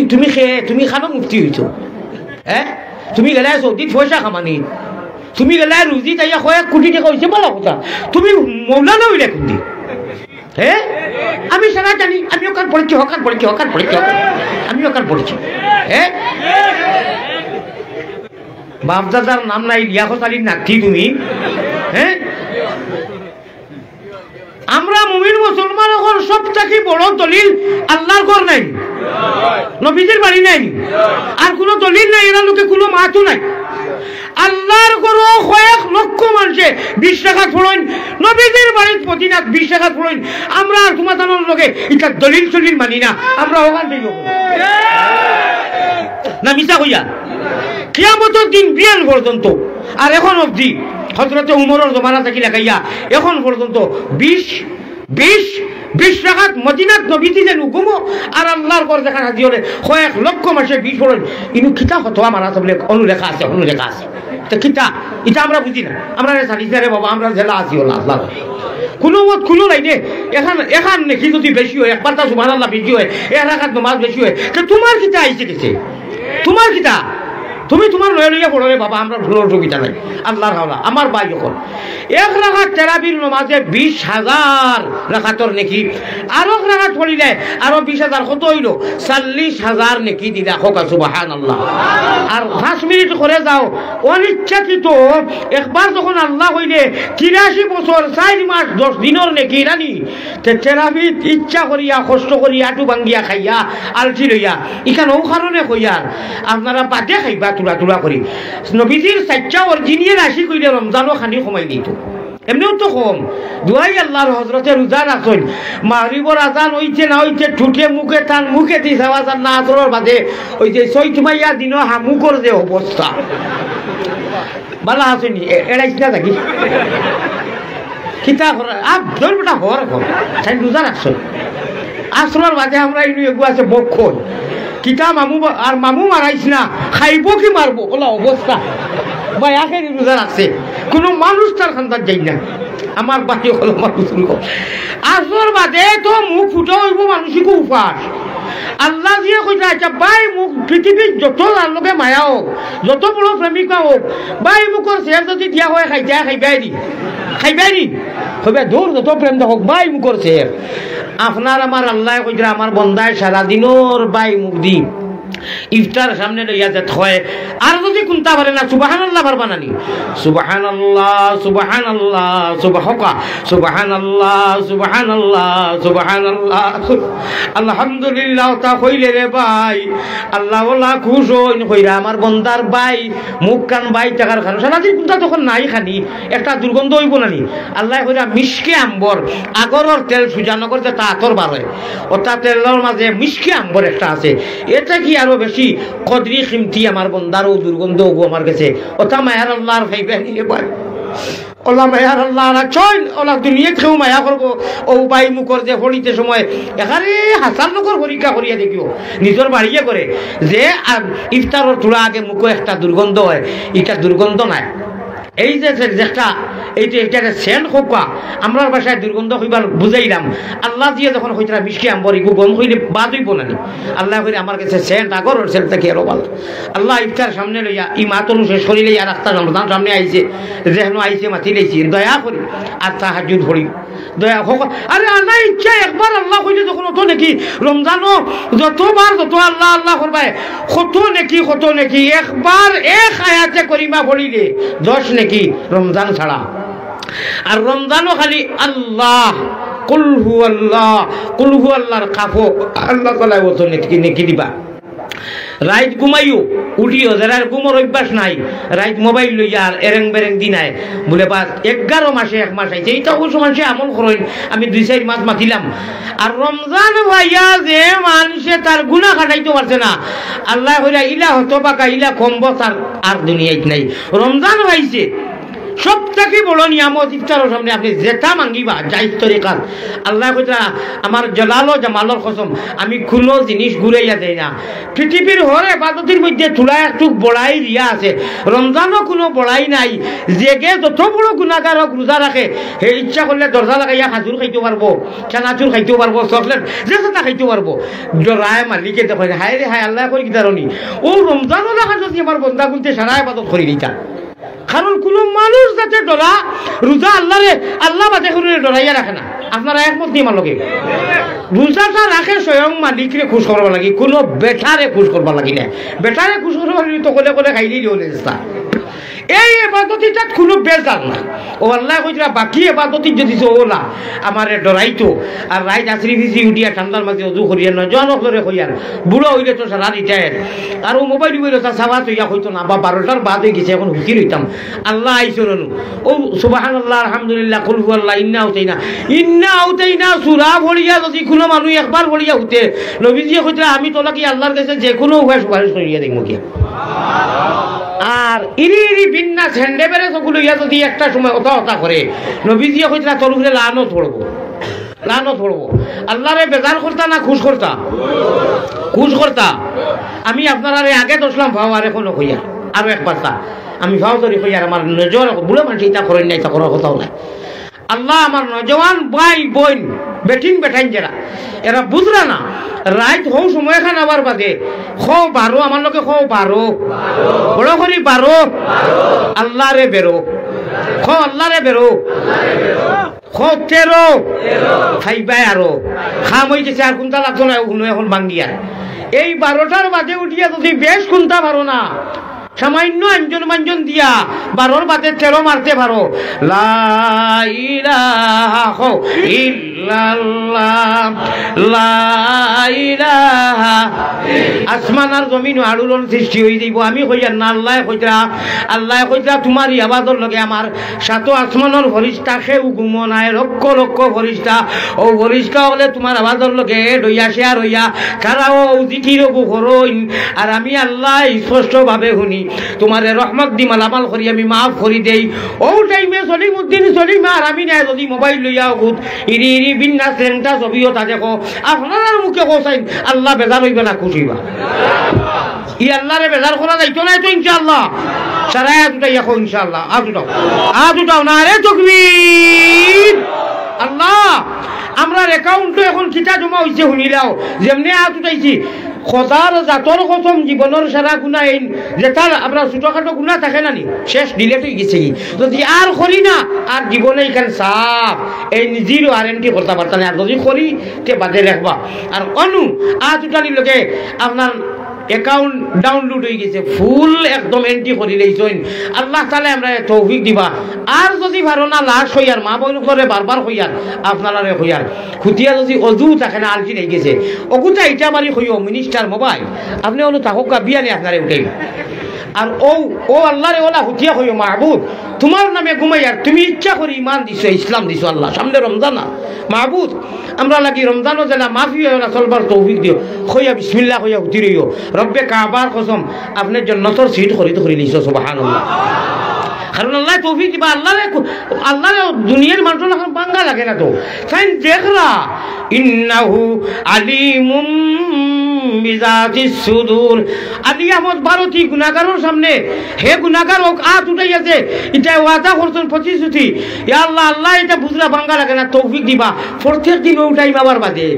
তুমি খানো মুফতি হইছো হ্যাঁ তুমি গেলে সৌদিত পয়সা কামানি তুমি গেলে রুজি তাইয়া কয়েক কোটি টাকা হয়েছে বলা কথা তুমি মৌলানা হইলে কোনদিন হ্যাঁ আমি সারা জানি আমি ওখান পড়েছি আমি ওখান পড়েছি হ্যাঁ বাপদাদার নাম নাই লিয়াকত আলীর নাতি তুমি হ্যাঁ আমরা মুমিন মুসলমান এখন সব থেকে বড় দলিল আল্লাহর ঘর নাই নবীজির বাড়ি নাই আর কোনো দলিল নাই এরা লোকে কোনো মাতও নাই আল্লাহর ঘর কয়েক লক্ষ মানুষে 20 টাকা ফলইন নবীজির বাড়ির প্রতিনাথ 20 টাকা ফলইন আমরা আর তোমাদের লোকে এটা দলিল চলিল মানি না আমরা ওখান থেকে না মিছা কইয়া কিয়ামতের দিন বিয়ান পর্যন্ত আর এখন অবধি হযরতে উমরের জমানা থেকে লাগাইয়া এখন পর্যন্ত 20 রাকাত মদিনাত নবীজি যেন ঘুমো আর আল্লাহর ঘর দেখা হাজি হলে কয়েক লক্ষ মাসে 20 পড়েন ইনু কিতা হতোয়া মারা সব অনুলেখা আছে তো কিতা এটা আমরা বুঝি না আমরা সালিসারে বাবা আমরা জেলা আছি আল্লাহ কোনো মত কোনো নাই নে এখান নাকি যদি বেশি হয় একবার তা সুবহানাল্লাহ বেশি হয় এক রাকাত নামাজ বেশি হয় তো তোমার কিতা আইছে গেছে তোমার কিতা তুমি তোমার লয়ে লইয়া পড়ো রে বাবা, আমরা ভুল অসুবিধা নাই। আল্লাহর হাওলা আমার ভাই যখন 1 রাকাত তারাবির নামাজে 20,000 রাকাতর নেকি, আর 1 রাকাত পড়িলে আরো 20,000, কত হইল 40,000 নেকি দিলা। হোক সুবহানাল্লাহ। আর 5 মিনিট করে যাও অনিচ্ছাকৃত একবার যখন আল্লাহ হইলে 83 বছর 4 মাস 10 দিনের নেকি রানি তেরাবি ইচ্ছা করিয়া কষ্ট করিয়া আটু ভাঙ্গিয়া খাইয়া আলচি লইয়া ইখানেও কারণে কইয়ার আপনারা বাদে খাইবা তুলা তুলা করি। নবীজির 4টা অরিজিনিয়াল রাশি কইলে রমজানও খানি কমাই দিত, এমনিও তো কম। দুয়াই আল্লাহর হজরতে রোজা রাখছেন, মাগরিবর আজান হইছে না হইছে ঠুটে মুখে টান মুখে দি সাওয়াজান না আসরের বাদে ওই যে চৈতমাইয়া দিনও হামুকর যে অবস্থা বালা আসেনি এড়াইছ না থাকি কিতা ধরবেটা হর এখন তাই রোজা রাখছ। আসরের বাদে আমরা ইনু এগু আছে বক্ষণ কিতা মামু আর মামু মারাইছ না খাইব কি মারবো ওলা অবস্থা বা একে রোজা রাখছে, কোনো মানুষ তার খান্দার যাই না। আমার বাকি হলো মানুষ আসর বাদে তো মুখ ফুটা হইব মানুষকে উপাস। আল্লাহ দিয়ে কইতা আচ্ছা বাই মুখ পৃথিবীর যত লোকে মায়া হোক যত বড় প্রেমিকা হোক বাই মুখর শেয়ার যদি দিয়া হয় খাইতে খাইবাই নি খাইবাই নি হইবে দূর যত প্রেম হোক বাই মুখর শেয়ার। আপনার আমার আল্লাহ কইতা আমার বন্দায় সারাদিনর বাই মুখ দি ইফতার সামনে লইয়া যেত হয়, আর যদি কোনটা পারে না সুবহানাল্লাহ পারবা নানি সুবহানাল্লাহ সুবহানাল্লাহ সুবহাকা সুবহানাল্লাহ সুবহানাল্লাহ সুবহানাল্লাহ আলহামদুলিল্লাহ তা কইলে রে ভাই আল্লাহ ওলা খুশ হইন কইরা আমার বন্দার ভাই মুখ কান ভাই টাকার খান সারাদিন কোনটা তখন নাই খানি একটা দুর্গন্ধ হইব নানি। আল্লাহ কইরা মিশকে আম্বর আগরের তেল সুজানো করতে তা আতর বার হয়, ওটা তেলের মাঝে মিশকে আম্বর একটা আছে, এটা কি আরো বেশি কদরি কিমতি আমার বন্দারও দুর্গন্ধ হবো আমার কাছে। ওটা মায়ার আল্লাহর খাইবে নিয়ে ভাই ওলা মায়ার আল্লাহ চল ওলা দুনিয়া খেয়েও মায়া করবো। ও বাই মুখর যে ফলিতে সময় এখানে হাসার লোকের পরীক্ষা করিয়া দেখিও নিজের বাড়িয়ে করে যে ইফতারের তোলা আগে মুখে একটা দুর্গন্ধ হয়, এটা দুর্গন্ধ নাই। এই যে যেটা এইটাকে সেন্ট হোকা আমরা বাসায় দুর্গন্ধ হইবার বুঝাইলাম। আল্লাহ দিয়ে যখন হইতরা মিশকে আম্বর ইগু গম হইলে বাদ হইব না আল্লাহ কইরে আমার কাছে সেন্ট আগর সেন্ট থেকে আরো ভালো। আল্লাহ ইফতার সামনে লইয়া ই মাতনু শেষ করিলে আর রাস্তা রমজান সামনে আইছে যেহেন আইছে মাতি লাইছি দয়া করি আর তাহাজ্জুদ পড়ি দয়া হোক। আরে আনা ইচ্ছা একবার আল্লাহ কইলে যখন অত নাকি রমজানও যতবার যত আল্লাহ আল্লাহ করবাই কত নাকি একবার এক আয়াতে করিমা পড়িলে 10 নাকি রমজান ছাড়া। আর রমজানও খালি আল্লাহ কুলহু আল্লাহর কাফো আল্লাহ তাআলা বলতো নাকি দিবা। রাইত ঘুমাইও উঠিও যারা ঘুমোর অভ্যাস নাই রাইত মোবাইল লইয়া আর এরেং বেরেং দিনায় বলে বাস 11 মাসে 1 মাস আইছে এইটা ওই সময় আমল করেন আমি 2-4 মাস মাতিলাম। আর রমজান ভাইয়া যে মানুষে তার গুনাহ কাটাইতে পারছে না আল্লাহ কইরা ইলা হতো বাকা ইলা কমবো তার আর দুনিয়ায় নাই। রমজান ভাইছে সব থেকে বড় নিয়ামত ইফতারের সামনে আপনি যেটা মাঙ্গিবা যাই তরিকাত আল্লাহ কইতা আমার জলাল ও জামালর কসম আমি কোনো জিনিস ঘুরাইয়া দেই না। পৃথিবীর হর ইবাদতের মধ্যে তুলা একটু বড়াই দিয়া আছে, রমজানও কোনো বড়াই নাই। জেগে যত বড় গুনাহগার হোক রোজা রাখে হে ইচ্ছা করলে দরজা লাগাইয়া খাজুর খাইতে পারবো, চানাচুর খাইতে পারবো, চকলেট যে সেটা খাইতে পারবো। রায় মালিকে দেখে হায় রে হায় আল্লাহ করি কি দারণি ও রমজানও রাখা যদি আমার বন্ধা গুনতে সারা ইবাদত করি দিতা। কারণ কোন মানুষ যাতে ডরা রোজা আল্লাহ বাদে করে ডরাইয়া রাখে না। আপনারা একমত নিয়ে মালকে রোজাটা রাখে স্বয়ং মালিকরে খুশ করবা লাগি, কোনো বেটারে খুশ করবা লাগি না। বেটারে খুশ করবা লাগি তো কলে কলে খাইলেই দিও চেষ্টা। এই এবাদতিটা কোনো বেজার না। ও আল্লাহ কইরা বাকি এবাদতি যদি ওলা আমারে ডরাইতো আর রাইত আছরি ভিজি উঠিয়া ঠান্ডার মাঝে অজু করিয়া নয় জনক ধরে কইয়ার বুড়ো হইলে তো সারা রিটায়ার আর ও মোবাইল হইলে তার সাবাত হইয়া হইতো না বা 12টার বাদ হয়ে গেছে এখন হুকি রইতাম। আল্লাহ আইসো নু ও সুবহানাল্লাহ আলহামদুলিল্লাহ কুল হুয়াল্লাহ ইন্না আউতাইনা সূরা পড়িয়া যদি কোনো মানুষ একবার পড়িয়া হইতে নবীজি কইরা আমি তোলা কি আল্লাহর কাছে যে কোনো উপায় সুপারিশ করিয়া দেখব কি। আর ইরি বিন্না ঝেন্ডে বেড়ে সবগুলো ইয়া যদি একটা সময় ওটা করে নবীজি কইরা তোর উপরে লানত পড়বো আল্লাহরে বেজার করতা না খুশ করতা। আমি আপনারা আগে দোষলাম ভাও আর এখনো কইয়া আরো একবার তা আমি ভাও ধরি কইয়ার আমার নজর বুড়ো মানুষ এটা করেন না, এটা করার কথাও নাই। আল্লাহ আমার নজওয়ান ভাই বোন বেটিন বেঠাইন যারা এরা বুঝরা না রাইত হও সময় খান আবার বাদে খো বারো আমার লোকে খো বারো বড় করি বারো আল্লাহ রে বেরো খো আল্লাহ রে বেরো খো তেরো খাইবাই আরো খাম হয়ে গেছে আর কোনটা লাগতো না এখন ভাঙ্গিয়া এই 12টার বাদে উঠিয়া যদি বেশ কোনটা পারো না সামান্য আঞ্জন মাঞ্জন দিয়া 12র বাদে 13 মারতে পারো লা ইলাহা ইল্লাল্লাহ লা ইলাহা আসমান আর জমিন আড়ুলন সৃষ্টি হয়ে যাইব আমি কইয়া না আল্লাহ কইরা তোমার আওয়াজের লগে আমার সাত আসমানের ফরিস্তা সেও ঘুমনায় লক্ষ লক্ষ ফরিস্তা ও ফরিস্তা হলে তোমার আওয়াজের লগে ডইয়া শেয়ার হইয়া তারাও জিকির করইন আর আমি আল্লাহ স্পষ্টভাবে শুনি তোমারে রহমত দি মালামাল করি আমি মাফ করি দেই ও টাইমে সলিমউদ্দিন সলিম আর আমি না যদি মোবাইল লইয়া গুদ ইরি ইরি বিন্না সেন্টা ছবিও তা দেখো আপনার মুখে কোসাইন আল্লাহ বেজার হইবে না খুশিবা ই আল্লাহরে বেজার করা যাইতো না তো ইনশাআল্লাহ সারাই দুটাই দেখো ইনশাআল্লাহ আদুটাও না রে তাকবীর আল্লাহ আমরা অ্যাকাউন্টে এখন কিতা জমা হইছে শুনিলাও যেমনি আদুটাইছি খোদার জাতর কসম জীবনের সারা গুণা এই যে তার আপনার ছোটখাটো গুণা থাকে না নি শেষ ডিলেট হয়ে গেছে যদি আর করি না আর জীবনে এখানে সাফ এই নিজেরও ওয়ারেন্টি করতে পারতাম আর যদি করি তে বাদে রাখবা আর অনু আদুটানি লোকে আপনার অ্যাকাউন্ট ডাউনলোড হয়ে গেছে ফুল একদম এন্ট্রি করে লইছেন আল্লাহ তাআলা আমরা তৌফিক দিবা আর যদি ভালো না লাশ হইয়ার মা বোন করে বারবার হইয়ার আপনারা হইয়ার খুতিয়া যদি অজু থাকে না আলজি নেই গেছে অগুতা এটা মারি হইও মিনিস্টার মোবাইল আপনি হলো তাহকা বিয়ানে আপনারে উঠাই আর ও আল্লাহরে ওলা হুতিয়া হইও মাহবুব তোমার নামে ঘুমাইয়ার তুমি ইচ্ছা করে ইমান দিছো ইসলাম দিছো আল্লাহ সামনে রমজান না মাহবুব আমরা লাগি রমজানও যেন মাফি হয় না চলবার তৌফিক দিও হইয়া বিসমিল্লাহ হইয়া হুতি রইও রব্বে কাবার কসম আপনি জান্নাতের সিট খরিদ করে লিছো সুবহানাল্লাহ কারণ আল্লাহ তৌফিক দিবা আল্লাহ দুনিয়ার মানুষের এখন বাঙ্গা লাগে না তো সাইন দেখরা ইন্নাহু আলিমুম বিজাতিস সুদূর আলী আহমদ ভারতী গুনাহগারের সামনে হে গুনাহগার ওক আত উঠাইয়াছে এটা ওয়াদা করছেন প্রতিশ্রুতি ইয়া আল্লাহ আল্লাহ এটা বুঝরা বাঙ্গা লাগে না তৌফিক দিবা প্রত্যেক দিন উঠাই বাবার বাদে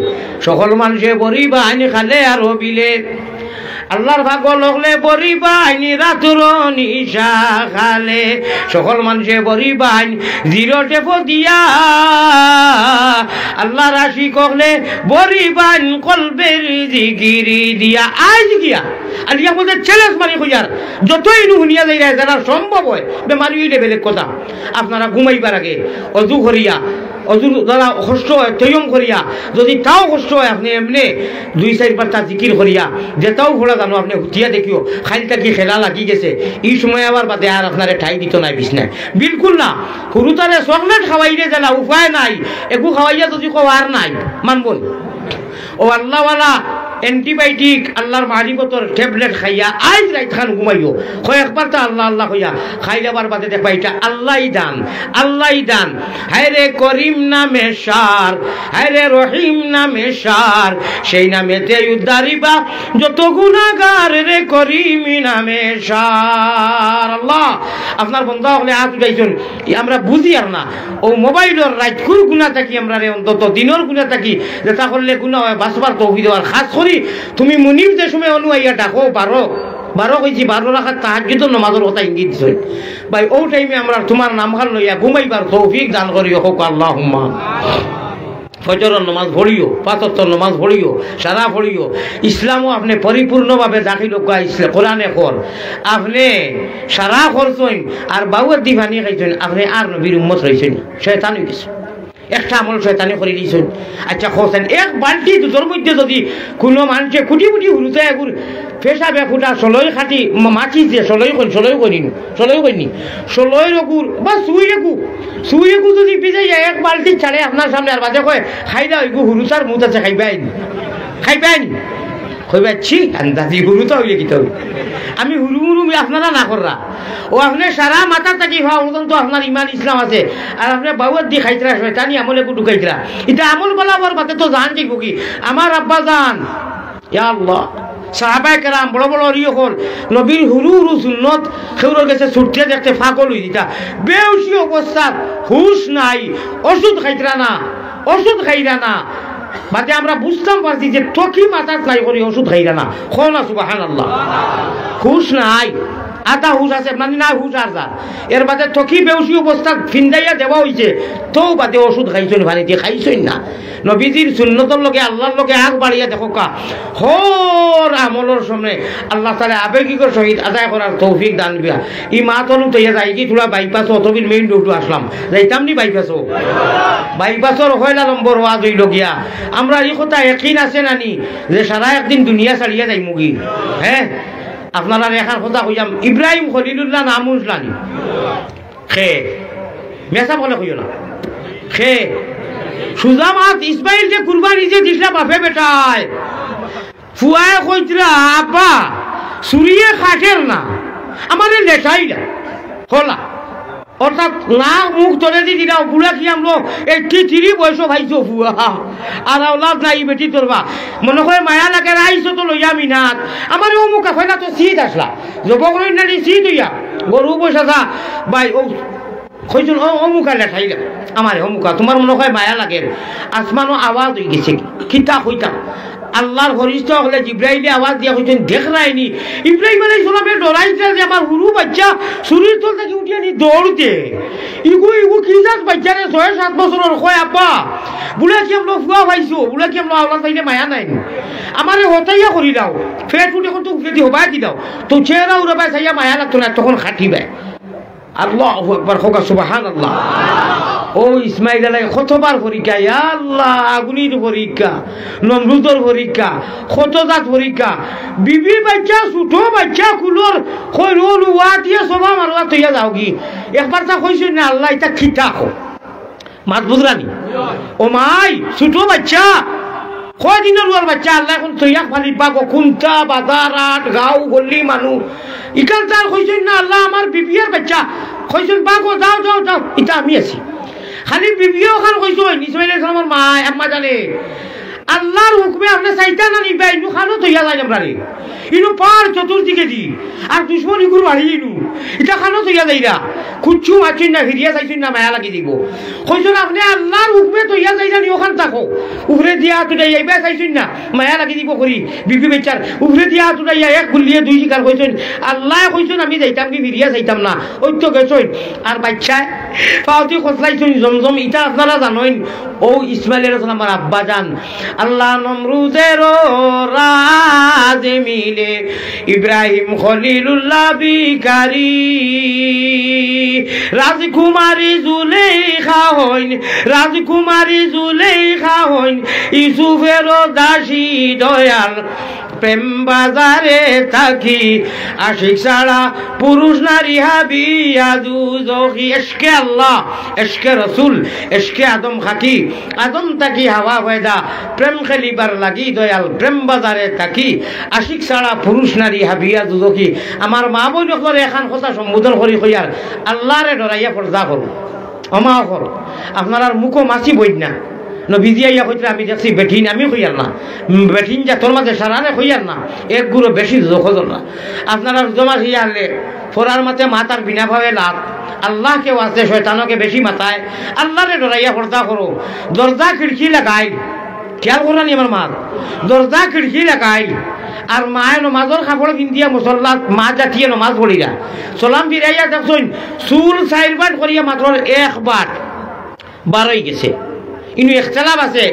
সকল মানুষে বরিবা আইনি খালে আর হবিলে আল্লাহর ভাগ্য লগলে বরিবা আইনি রাতুর নিশা খালে সকল মানুষে বরিবা আইন জিরো টেপো দিয়া আল্লাহ রাশি কহলে বরিবা আইন কলবের জিগিরি দিয়া আজ গিয়া আর ইয়া বলতে চ্যালেঞ্জ মারি হইয়ার যতই নুহনিয়া যাই যারা সম্ভব হয় বেমারি হইলে বেলেগ কথা আপনারা ঘুমাইবার আগে অজু করিয়া অজু দ্বারা কষ্ট হয় তৈয়ম করিয়া যদি তাও কষ্ট হয় আপনি এমনি 2-4 বার জিকির করিয়া যেটাও ঘোড়া জানো আপনি হুতিয়া দেখিও খাইলটা কি খেলা লাগি গেছে এই সময় আবার বাদে আর আপনারে ঠাই দিত নাই বিছনায় বিলকুল না হুরুতারে চকলেট খাওয়াইলে জানা উপায় নাই একু খাওয়াইয়া যদি খাওয়ার নাই মানবই ও আল্লাহওয়ালা অ্যান্টিবায়োটিক আল্লাহর মালিকতর ট্যাবলেট খাইয়া আজ রাইত খান ঘুমাইও কয়েকবার তো আল্লাহ আল্লাহ হইয়া খাইলেবার বাদে দেখবা এটা আল্লাহই দান হায় রে করিম নামে সার হায় রে রহিম নামে সার সেই নামেতে উদ্ধারিবা যত গুনাহগার রে করিম নামে সার আল্লাহ আপনার বন্ধা হলে হাত উঠাইছেন আমরা বুঝি আর না ও মোবাইলের রাত কুর গুণা থাকি আমরা রে অন্তত দিনের গুণা থাকি যেটা করলে গুণা হয় বাঁচবার তৌফিক দেওয়ার খাস করি তুমি মুনিব যে সময় অনুয়াইয়া ডাকো বারো কইছি 12 রাখার তাহাজ্জুদের নামাজের কথা ইঙ্গিত দিছেন ভাই ও টাইমে আমরা তোমার নামখান লইয়া ঘুমাইবার তৌফিক দান করিও হোক আল্লাহুম্মা ফজরের নামাজ পড়িও 5 ওয়াক্তের নামাজ পড়িও সারা পড়িও ইসলামও আপনি পরিপূর্ণভাবে দাখিল ইসলাম কোরআনে কর আপনি সারা করছেন আর বাউয়ের দিবানি খাইছেন আপনি আর নবীর উম্মত রইছেন শয়তান হয়ে গেছে একটা আমল শয়তানি করে দিয়েছেন আচ্ছা খোঁজেন এক বালতি দুটোর মধ্যে যদি কোনো মানুষে খুঁটি হুলুতে এগুর পেশাবে ফুটা সলই খাটি মাছি দিয়ে সলই করিনি সলই রকুর বা সুই এগু যদি পিজাই যায় এক বালতি ছাড়ে আপনার সামনে আর বাদে কয় খাইলা ওইগু হুলুতার মুখ আছে খাইবাইনি কইবাচ্ছি আন্দাজি হুরুতা হইলে কি তবে আমি হুরু আপনারা না কররা ও আপনি সারা মাথা থাকি হওয়া পর্যন্ত আপনার ইমান ইসলাম আছে আর আপনি বাবুর দি খাইতরা শয়তানি আমলে একটু ঢুকাইতরা এটা আমল বলাবার বাদে তো জান যাইব কি আমার আব্বা জান ইয়া আল্লাহ সাহাবায়ে কেরাম বড় বড় রিয়কল নবীর হুরু সুন্নত খেউরের কাছে ছুটতে দেখতে ফাগল হই দিতা বেউসি অবস্থা হুশ নাই ওষুধ খাইরা না বাদে আমরা বুঝতাম পারছি যে টকি মাথার নাই করি ওষুধ খাইরা না খো না সুবহানাল্লাহ হুশ নাই আধা হুশ আছে মানে না হুশ আর যা এর বাদে টকি বেউসি অবস্থা ফিন্দাইয়া দেওয়া হয়েছে তো বাদে ওষুধ খাইছই ভানিতে খাইছই না নবীজির সুন্নতর লগে আল্লাহর লগে আগ বাড়িয়া দেখো কা হর আমলের সামনে আল্লাহ তাআলা আবেগিকর সহিত আদায় করার তৌফিক দান দিয়া ই মা তলু তৈয়া যাই কি থোড়া বাইপাস অতবিল মেইন রোড আসলাম যাইতাম নি বাইপাসও বাইপাসর হয়লা নম্বর ওয়াজ হইল গিয়া আমরা এই কথা একদিন আছে নানি যে সারা একদিন দুনিয়া ছাড়িয়া যাই মুগি হ্যাঁ আপনারা রেখার কথা কইয়াম ইব্রাহিম খলিলুল্লাহ নাম উজলানি খে মেসা বলে কইও না খে সুজামাত ইসমাইল যে কুরবানি যে দিছলা বাপে বেটায় ফুয়ায় কইতরা আব্বা সুরিয়ে খাটের না আমাদের লেখাইলা হলা অর্থাৎ না মুখ তোলে দি দিলাও বুড়া কি আমলো একটি তিরি বয়স ভাইছো ফুয়া আর আওলাদ নাই বেটি তোরবা মনে করে মায়া লাগে আইছো তো লইয়া মিনাত আমার ও মুখ হয় না তো শীত আসলা যুবক না শীত হইয়া গরু পয়সা থা ভাই ও কইছুন ও মুখা লেখাইলা আমার ও মুখা তোমার মনে হয় মায়া লাগে আসমানও আওয়াজ হয়ে গেছে কিতা কইতা আল্লাহর ফরিস্তা হলে জিব্রাইলে আওয়াজ দিয়া কইছেন দেখ রাইনি ইব্রাহিম আলাইহিস সালামে ডরাইছে যে আমার হুরু বাচ্চা শরীর তল থেকে উঠিয়ে নি দৌড়তে ইগু কি জাত বাচ্চা রে 6-7 বছরের কয় আব্বা বুড়া কি আমরা ফুয়া ভাইছো বুড়া কি আমরা আওলাদ পাইলে মায়া নাই আমারে হতাইয়া করি দাও ফেট উঠে কোন তো ফেটি হবাই দি দাও তো চেহারা উড়াবাই চাইয়া মায়া লাগতো না তখন খাটিবে আল্লাহু আকবার খোকা সুবহানাল্লাহ ও ইসমাইল আলাইহিস কতবার পরীক্ষা ইয়া আল্লাহ আগুনির পরীক্ষা নমরুদের পরীক্ষা কতজাত পরীক্ষা বিবি বাচ্চা ছোট বাচ্চা কুলর কইরল ওয়াটিয়া সবা মারওয়া তইয়া যাও কি একবার তা কইছেন না আল্লাহ এটা খিতা কো মাত বুঝরানি ও মাই ছোট বাচ্চা কয়দিনের ওর বাচ্চা আল্লাহ এখন তৈয়া ফালি পাবো কুন্তা বাজারাট গাঁও গল্লি মানুষ ইকাল তার কইছেন না আল্লাহ আমার বিবিয়ার বাচ্চা কইছেন পাগো যাও যাও যাও এটা আমি আছি খালি বিবিও খান কইছেন ইসমাইল আলাইহিস সালামের মা আম্মা জানে আল্লাহর হুকুমে আপনি চাইতা না নিবা ইনু খানো তৈয়া যায় আমরা ইনু পার চতুর্দিকে দি আর দুশ্মন ইগুর বাড়ি ইনু এটা খানো তৈয়া যাইরা কুচ্ছু মাছুন না ফিরিয়া চাইছুন না মায়া লাগি দিব কইছেন আপনি আল্লাহর হুকুমে তৈয়া যাইরা নি ওখান থাকো উপরে দিয়া তুই যাইবা চাইছুন না মায়া লাগি দিব করি বিবি বেচার উপরে দিয়া তুই এক গুলিয়ে দুই শিকার কইছেন আল্লাহ কইছেন আমি যাইতাম কি ফিরিয়া যাইতাম না ওই তো গেছই আর বাচ্চা পাওতি খসলাইছুন জমজম এটা আপনারা জানেন ও ইসমাইল আলাইহিস সালামের আব্বা জান আল্লাহ নমরুদের রাজ মিলে ইব্রাহিম খলিলুল্লাহ বিকারি রাজকুমারী জুলেখা হইন রাজকুমারী জুলেখা হইন ইউসুফের দাসী দয়াল প্রেম বাজারে থাকি আশিক ছাড়া পুরুষ নারী হাবিয়া দুজখি এশকে আল্লাহ এশকে রসুল এশকে আদম খাকি আদম তাকি হাওয়া পয়দা প্রেম খেলিবার লাগি দয়াল প্রেম বাজারে থাকি আশিক ছাড়া পুরুষ নারী হাবিয়া দুজখি আমার মা বই করে এখন কথা সম্বোধন করি কইয়ার আল্লাহরে ডরাইয়া পর্দা করো অমা করো আপনার আর মুখো মাছি বই না নবীজি আইয়া কইতে আমি দেখছি বেঠিন আমি কইয়ার না বেঠিন যা তোর মাঝে সারারে কইয়ার না এক গুঁড়ো বেশি দখল না আপনারা জমা হইয়া আনলে ফোরার মাঝে মাতার বিনাভাবে লাভ আল্লাহকে ওয়াস্তে শয়তানকে বেশি মাথায় আল্লাহরে ডরাইয়া পর্দা করো দরজা খিড়কি লাগাই খেয়াল করানি আমার মা দরজা খিড়কি লাগাই আর মায়ে নমাজর কাপড় পিন্ধিয়া মুসল্লাত মা জাতিয়ে নমাজ পড়িরা সালাম ফিরাইয়া দেখছেন চুল 4 বার করিয়া মাত্র একবার বারই গেছে ইনু ইখতিলাফ আছে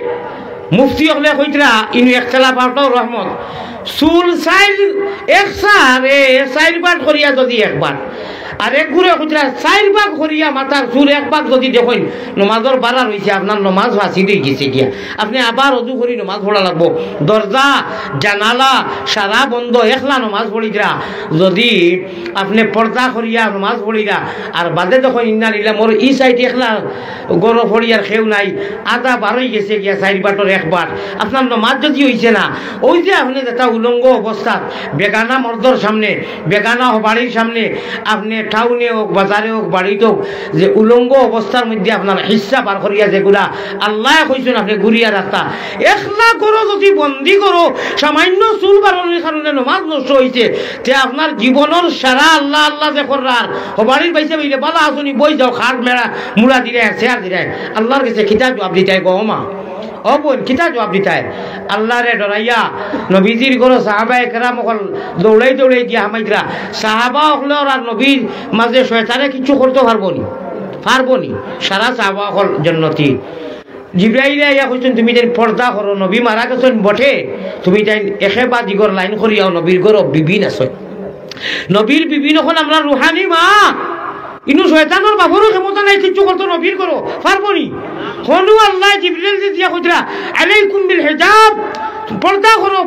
মুফতি হলে কইতরা ইনু ইখতিলাফ আউটাও রহমত চুল 4 বার করিয়া যদি একবার আর এক ঘুরে কইতরা 4 ভাগ করিয়া মাথার চুল এক ভাগ যদি দেখেন নমাজর বাড়া রয়েছে আপনার নমাজ ফাঁসি দিয়ে গেছে গিয়া আপনি আবার অজু করি নমাজ পড়া লাগবো দরজা জানালা সারা বন্ধ একলা নমাজ পড়িরা যদি আপনি পর্দা করিয়া নমাজ পড়িরা আর বাদে যখন ইন্নালিল্লাহ মোর ই সাইড একলা গরম পড়িয়ার খেউ নাই আধা বারই গেছে গিয়া 4 বাটর একবার আপনার নমাজ যদি হইছে না ওই যে আপনি যেটা উলঙ্গ অবস্থা বেগানা মর্দর সামনে বেগানা বাড়ির সামনে আপনি টাউনে হোক বাজারে হোক বাড়িতে হোক যে উলঙ্গ অবস্থার মধ্যে আপনার হিস্সা পার করিয়া যেগুলা আল্লাহ কইছেন আপনি ঘুরিয়া রাস্তা একলা করো যদি বন্দি করো সামান্য চুল বাড়ানোর কারণে নমাজ নষ্ট হয়েছে তে আপনার জীবনের সারা আল্লাহ আল্লাহ যে করার বাড়ির বাইসে বইলে বালা আসুনি বই যাও খাট মেড়া মুড়া দিলে চেয়ার দিলে আল্লাহর কাছে খিতাব জবাব দিতে গো মা ও বোন কিতা জবাব দিতায় আল্লাহরে ডরাইয়া নবীজির ঘর সাহাবায়ে কেরাম হল দৌড়াই দৌড়াই গিয়া হামাইতরা সাহাবা হল আর নবীর মাঝে শয়তানে কিছু করতে পারবো নি সারা সাহাবা হল জান্নাতি জিব্রাইলে ইয়া কইছেন তুমি যেন পর্দা করো নবী মারা গেছেন বটে তুমি তাই একে বা দিগর লাইন করিয়াও নবীর ঘর বিবিন আছে নবীর বিবিন হল আমরা রুহানি মা ইনু শয়তানের বাবুরও ক্ষমতা নাই কিছু করতে নবীর করো পারবো নি হনু আল্লাহ জিব্রাইল দিয়া কইরা আলাইকুম বিল হিজাব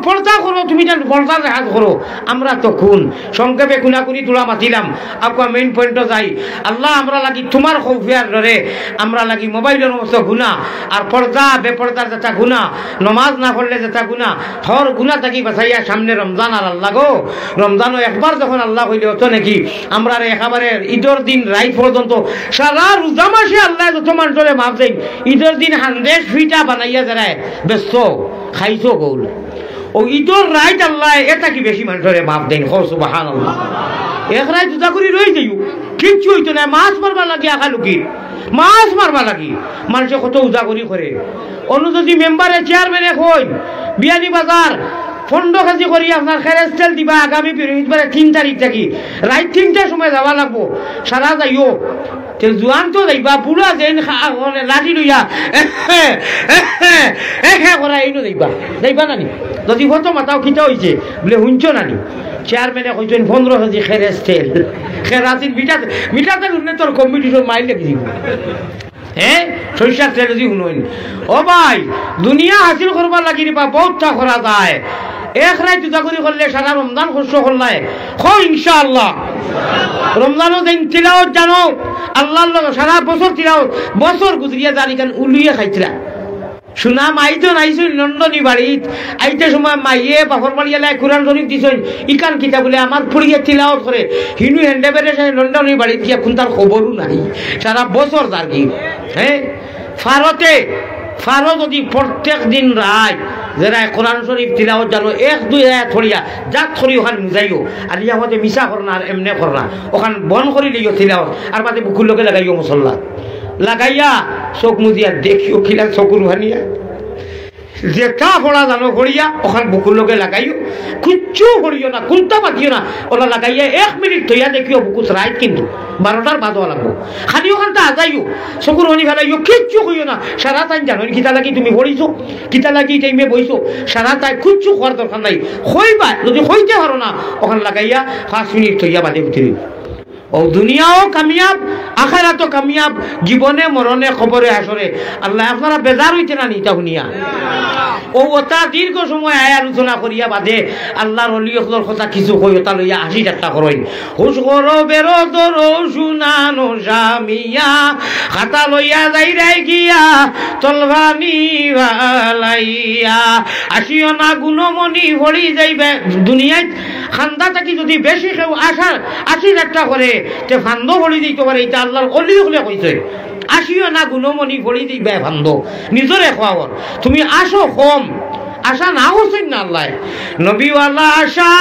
পর্দা করো তুমি যেন পর্দার হাত করো আমরা তো খুন সংক্ষেপে খুনাখুনি তোলা মাতিলাম আপনার মেইন পয়েন্টও যাই আল্লাহ আমরা লাগি তোমার খৌফিয়ার ধরে আমরা লাগি মোবাইলের মস্ত গুণা আর পর্দা বেপর্দার যেটা গুণা নমাজ না পড়লে যেটা গুণা হর গুণা থাকি বাঁচাইয়া সামনে রমজান আর আল্লাহ গো রমজানও একবার যখন আল্লাহ হইলে হতো নাকি আমরা একেবারে ঈদের দিন রাত পর্যন্ত সারা রোজা মাসে আল্লাহ যত মানুষরে মাপ দেন ঈদের দিন 100 ফিটা বানাইয়া যারা ব্যস্ত খাইছো গৌল ও ঈদের রাইট আল্লাহ এটা কি বেশি মানুষের মাপ দেন সুবহানাল্লাহ এক রাত জুতা করে রয়ে যাইও কিচ্ছু হইতো না মাছ মারবা লাগে আকালুকি মাছ মারবা লাগি মানুষে কত উজাগরি করে অনু যদি মেম্বারে চেয়ারম্যানে কই বিয়ানি বাজার 15 কেজি করি আপনার খেরেজ তেল দিবা আগামী বৃহস্পতিবারে 3 তারিখ থাকি রাত 3টার সময় যাওয়া লাগবো সারা যাইও তেল জোয়ান তো যাইবা বুড়া যেন লাঠি লইয়া করা এইনো যাইবা নানি যদি কত মাথাও খিতা হয়েছে বলে শুনছ নানি চেয়ারম্যানে কইছেন 15 কেজি খেরেজ তেল খেরাসিন মিঠাতে শুনলে তোর কম্পিটিশন মাইল লেগে দিব হ্যাঁ সরিষার তেল যদি শুনুন ও ভাই দুনিয়া হাসিল করবার লাগি বা বহুতটা করা যায় এক রাত জুতা করে করলে সারা রমজান খুশ করলাই ইনশাআল্লাহ রমজানও দিন তিলাওয়াত জানো আল্লাহর লগে সারা বছর তিলাওয়াত বছর গুজরিয়া জানি কেন উলিয়ে খাইছিলা শুনা মাইতো নাইছেন লন্ডনী বাড়িত আইতে সময় মাইয়ে বাপর বাড়িয়ালাই কোরআন শরীফ দিছেন ইকান কিতা বলে আমার ফুড়িয়ে তিলাওয়াত করে হিনু হেন্ডে বেড়ে লন্ডনী বাড়িত গিয়া কোন তার খবরও নাই সারা বছর তার কি হ্যাঁ ফারো যদি প্রত্যেক দিন রাত যারা কোরআন শরীফ তিলাওয়াত জানো 1-2 আয়াত ছড়িয়া যাক ছড়ি ওখান মুজাইও আর ইয়া হতে মিশা করনা আর এমনে করনা ওখান বন করি লিও তিলাওয়াত আর বাদে বুকুর লোকে লাগাইও মুসল্লা লাগাইয়া চোখ মুজিয়া দেখিও খিলা চকুর ভানিয়া যেটা পড়া জানো করিয়া ওখান বুকুর লোকে লাগাইও কিচ্ছু করিও না কোনটা বাকিও না ওলা লাগাইয়া 1 মিনিট থইয়া দেখিও বুকুত রাইট কিন্তু 12টার বাদ লাগবো খালি ওখানটা আজাইও চকুর হনি ফেলাইও কিচ্ছু করিও না সারা টাইম জানো কিতা লাগি তুমি পড়িছো কিতা লাগি টাইমে বইছো সারা টাইম কিচ্ছু করার দরকার নাই হইবা যদি হইতে পারো না ওখান লাগাইয়া 5 মিনিট থইয়া বাদে উঠি ও দুনিয়াও কামিয়াব আখিরাতও কামিয়াব জীবনে মরণে খবরে আসরে আল্লাহ আপনারা বেজার হইতে না নিতা শুনিয়া ও ওটা দীর্ঘ সময় আয় আলোচনা করিয়া বাদে আল্লাহর অলিয়র কথা কিছু কই ওটা লইয়া 80 টাকা করইন হুশ করো বেরো দরো শুনানো জামিয়া খাতা লইয়া যাই রাই গিয়া তলভানি ভালাইয়া আসিও না গুণমণি ভরি যাইবে দুনিয়ায় খান্দা থাকি যদি বেশি কেউ 80 টাকা করে তে ফান্দ ভরি দিতে পারে এটা আল্লাহর অলিয়রে কইছে আসিও না গুণমণি ভরি দিবে ফান্দ নিজরে খাওয়ার তুমি আসো কম আশা না করছেন না আল্লাহ নবীওয়ালা আশা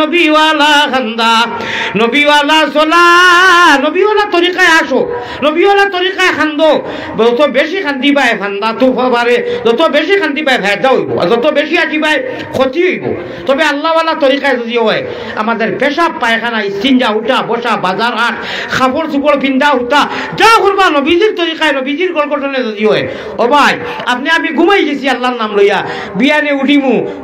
নবীওয়ালা খান্দা নবীওয়ালা চলা নবীওয়ালা তরিকায় আসো নবীওয়ালা তরিকায় খান্দো যত বেশি খান্দি পায় ফান্দা তো পারে যত বেশি খান্দি পায় ফায়দা হইব আর যত বেশি আঁকি পায় ক্ষতি হইব তবে আল্লাহওয়ালা তরিকায় যদি হয় আমাদের পেশাব পায়খানা ইস্তিনজা উঠা বসা বাজার হাট কাপড় চুপড় পিন্ধা উঠা যা করবা নবীজির তরিকায় নবীজির গল্পটনে যদি হয় ও ভাই আপনি আমি ঘুমাই গেছি আল্লাহর নাম লইয়া বিয়ানে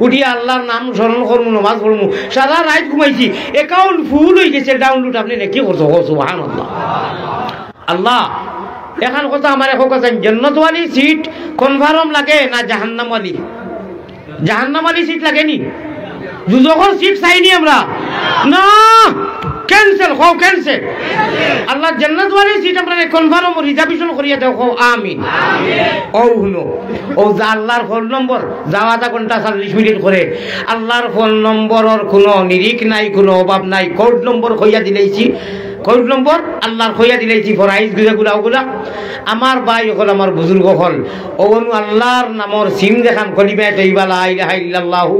উঠিয়া আল্লাহর নাম স্মরণ করবো নমাজ পড়বো সারা রাত ঘুমাইছি অ্যাকাউন্ট ফুল হয়ে গেছে ডাউনলোড আপনি কি করছো সুবহানাল্লাহ আল্লাহ এখন কথা আমার এখন কথা জান্নাতওয়ালি সিট কনফার্ম লাগে না জাহান্নামওয়ালি সিট লাগেনি দুজখর সিট চাইনি আমরা না ক্যান্সেল আল্লাহ জান্নাতওয়ালি সিট আমরা কনফার্ম রিজার্ভেশন করিয়া দাও আমিন ও হুনো ও আল্লাহর ফোন নম্বর যাওয়া 1/2 ঘন্টা 40 মিনিট করে আল্লাহর ফোন নম্বরের কোনো নিরিখ নাই কোনো অভাব নাই কোড নম্বর কইয়া দিলেইছি কয় নম্বর আল্লাহর খইয়া দিলাইছি ফরাইজ গুলা ওগুলা আমার ভাই হল আমার বুজুর্গ হল ওগনু আল্লাহর নামর সিম দেখান কলিমা তৈবা লা ইলাহা ইল্লাল্লাহু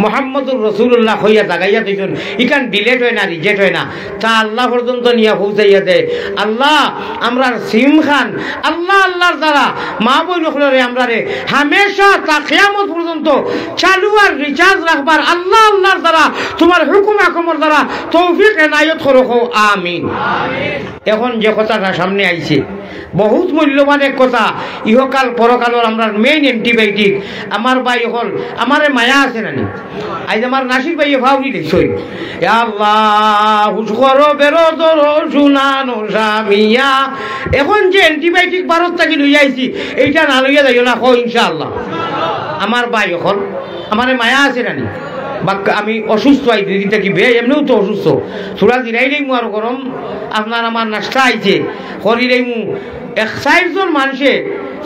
মুহাম্মাদুর রাসূলুল্লাহ হইয়া জাগাইয়া দিছুন ইকান ডিলেট হয় না রিজেক্ট হয় না তা আল্লাহ পর্যন্ত নিয়া পৌঁছাইয়া দেয় আল্লাহ আমরা সিম খান আল্লাহ আল্লাহর দ্বারা মা বোন হলরে আমরা রে হামেশা তা কিয়ামত পর্যন্ত চালু আর রিচার্জ রাখবার আল্লাহ আল্লাহর দ্বারা তোমার হুকুম আকমর দ্বারা তৌফিক এনায়েত করো আমিন। এখন যে কথাটা সামনে আইছে বহুত মূল্যবান এক কথা ইহকাল পরকালের আমরা মেইন অ্যান্টিবায়োটিক আমার ভাই হল আমার মায়া আছে নানি আজ আমার নাসির ভাই ভাবনি দেখছই আল্লাহ হুজুরো বেরো দরো শুনানো জামিয়া এখন যে অ্যান্টিবায়োটিক ভারত থেকে লই আইছি এইটা না লইয়া যাইও না কো ইনশাআল্লাহ আমার ভাই হল আমার মায়া আছে নানি আমি অসুস্থ আই দুই দিন থেকে বে এমনিও তো অসুস্থ থোড়া জিরাইলেই মু আর গরম আপনার আমার নাস্তা আইছে করিলেই মু 160 জন মানুষে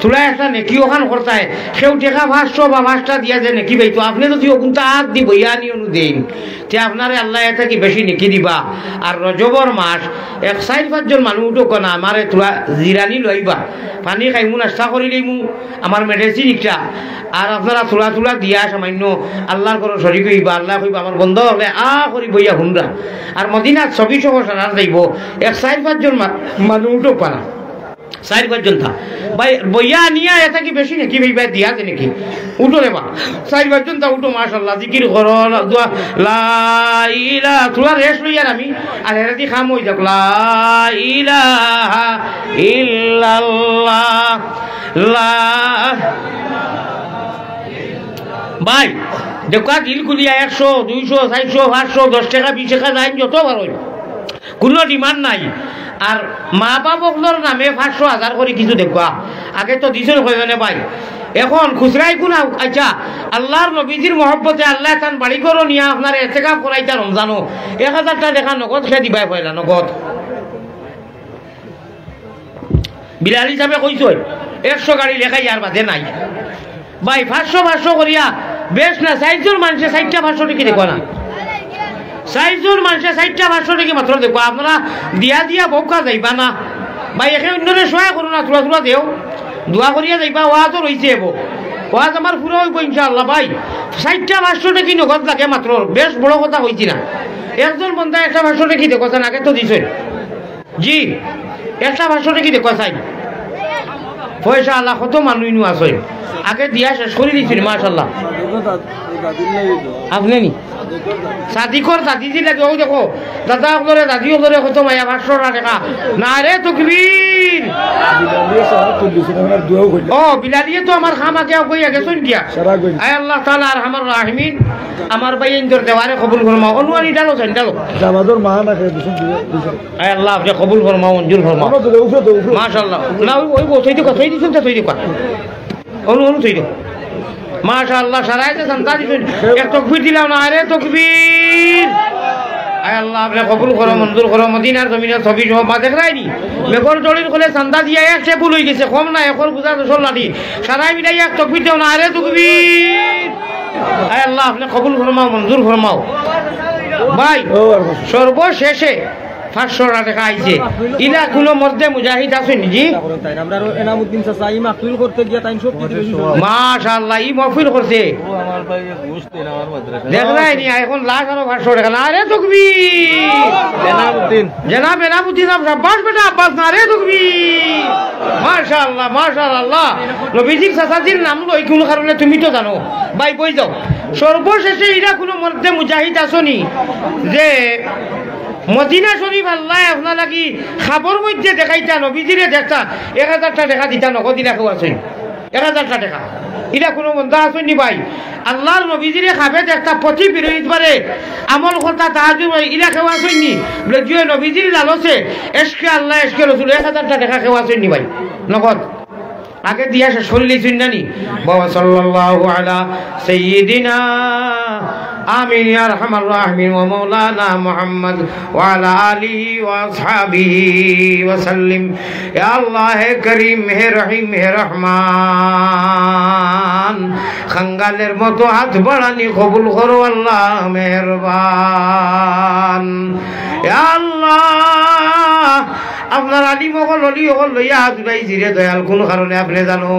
থোড়া একটা নেকি ওখান করতায় সেও টেকা 500 বা 5টা দিয়া যায় নেকি ভাই তো আপনি যদি ওগুনটা হাত দি বইয়া নি অনুদিন তে আপনারে আল্লাহ এটা কি বেশি নেকি দিবা আর রজবর মাস 160 জন মানুষ উঠো না আমারে থোড়া জিরানি লইবা পানি খাইমু নাস্তা করিলেই মু আমার মেডিসিন ইটা আর আপনারা থোড়া দিয়া সামান্য আল্লাহর করো শরীক হইবা আল্লাহ কইবা আমার বন্ধ হলে করি বইয়া হুনরা আর মদিনার 26 সারার যাইব 160 জন মানুষ উঠো পারা 4-5 জন থা ভাই বইয়া নিয়া এটা কি বেশি নাকি ভাই দিয়া দে নাকি উঠো রে বা 4-5 জন থা উঠো মাশাআল্লাহ জিকির করো লা ইলাহা থোড়া রেস্ট লইয়ার আমি আর এরাতি খাম হই যাক লা ইলাহা ইল্লাল্লাহ লা ভাই দেখা দিল খুলিয়া 100 200 400 500 10 টাকা 20 টাকা যাই যত বার হই কোনো ডিমান্ড নাই আর মা বাপকলোর নামে 500,000 করে কিছু দেখবা আগে তো দিছেন কয়জনে ভাই এখন খুচরাই কোন আচ্ছা আল্লাহর নবীজির মহব্বতে আল্লাহ তান বাড়ি করো নিয়া আপনার ইতিকাফ করাইতা রমজানো 1000 টাকা দেখা নগদ খেয়ে দিবাই পয়লা নগদ বিলাল হিসাবে কইছ 100 গাড়ি লেখাই আর বাদে নাই ভাই 500 করিয়া বেশ না 4 জন মানুষে 60টা 500 টাকা দেখো না 4 জন মানুষে 60টা 500 টাকা মাত্র দেখো আপনারা দিয়া বউকা যাইবা না ভাই একে অন্যরে সহায় করো না থোড়া দেও দোয়া করিয়া যাইবা ওয়াজ রইছে এবো ওয়াজ আমার পুরো হইব ইনশাআল্লাহ ভাই 60টা 500 টাকা নগদ লাগে মাত্র বেশ বড় কথা হইছি না একজন বন্ধা একটা 500 টাকা দেখো আগে তো দিছেন জি একটা 500 টাকা দেখো চাই পয়সা আল্লাহ কত মানুষ নু আছে আগে দিয়া শেষ করে দিয়েছিল মাশাআল্লাহ আপনি নি সাদিকর দাদিজি লাগে ও দেখো দাদা ওরে দাদি ওরে কত মায়া 500 টাকা না রে তকবীর ও বিলালিয়ে তো আমার খাম আগে কই আগে শুন গিয়া আয় আল্লাহ তাআলা আরহামার রাহিমিন আমার ভাই ইন্দর দেওয়ারে কবুল ফরমাও অনুয়ানি ডালো চাই ডালো জামাদর মা না কে দিছেন আয় আল্লাহ আপনি কবুল ফরমাও মঞ্জুর ফরমাও মাশাআল্লাহ না ওই ওই তো কথাই দিছেন তো তৈরি কর অনু তৈরি মাশাআল্লাহ সারাইতে সন্তান দিছেন এক তাকবীর দিলাম না আরে তাকবীর আয় আল্লাহ আপনি কবুল করো মঞ্জুর করো মদিনার জমিনের ছবি সব মা দেখ রাইনি মেঘর জড়ির কোলে চান্দা দিয়া এক টেবুল হয়ে গেছে কম না এখন বুঝা দশল লাঠি সারাই মিলাই এক তাকবীর দাও না আরে তাকবীর আয় আল্লাহ আপনি কবুল ফরমাও মঞ্জুর ফরমাও ভাই সর্বশেষে 500 টাকা আইছে ইলা কোনো মধ্যে মুজাহিদ আছে নি আমরা এনামউদ্দিন চাচা ই মাহফিল করতে গিয়া তাই সব কিছু মাশাআল্লাহ ই মাহফিল করতে ও আমার ভাই ঘুষ দেন আমার মাদ্রাসা দেখ নাই নি এখন লাখ আর 500 টাকা না রে তাকবীর জনাব এনামউদ্দিন সাহেব শাবাশ বেটা আব্বাস না রে তাকবীর মাশাআল্লাহ নবীজির চাচাজির নাম লই কোন কারণে তুমি তো জানো ভাই বই যাও সর্বশেষে ইরা কোনো মধ্যে মুজাহিদ আসনি যে মদিনা শরীফ আল্লাহ আপনার লাগি খাবর মধ্যে দেখাইতা নবীজিরে দেখতা 1000 টাকা দেখা দিতা নগদিনা কেউ আছেন 1000 টাকা এটা কোনো বন্ধা আছেন নি ভাই আল্লাহর নবীজিরে খাবে দেখতা প্রতি বিরোধী পারে আমল কথা তাহাজুদ ইলা কেউ আছেন নি বলে যে নবীজির লালসে এসকে আল্লাহ এসকে রসুল 1000 টাকা কেউ আছেন নি ভাই নগদ আগে দিয়া শেষ করে লিখছেন নানি বাবা সাল্লাল্লাহু আলা সাইয়্যিদিনা آمين يا أرحم الراحمين ومولانا محمد وعلى آله وأصحابه وسلم يا الله كريم হে রহিম হে রহমান খঙ্গালের মতো হাত বাড়ানি কবুল করো আল্লাহ মেহেরবান ইয়া আল্লাহ আপনার আলিম হল অলি হল লইয়া হাত উঠাইছি রে দয়াল কোন কারণে আপনি জানো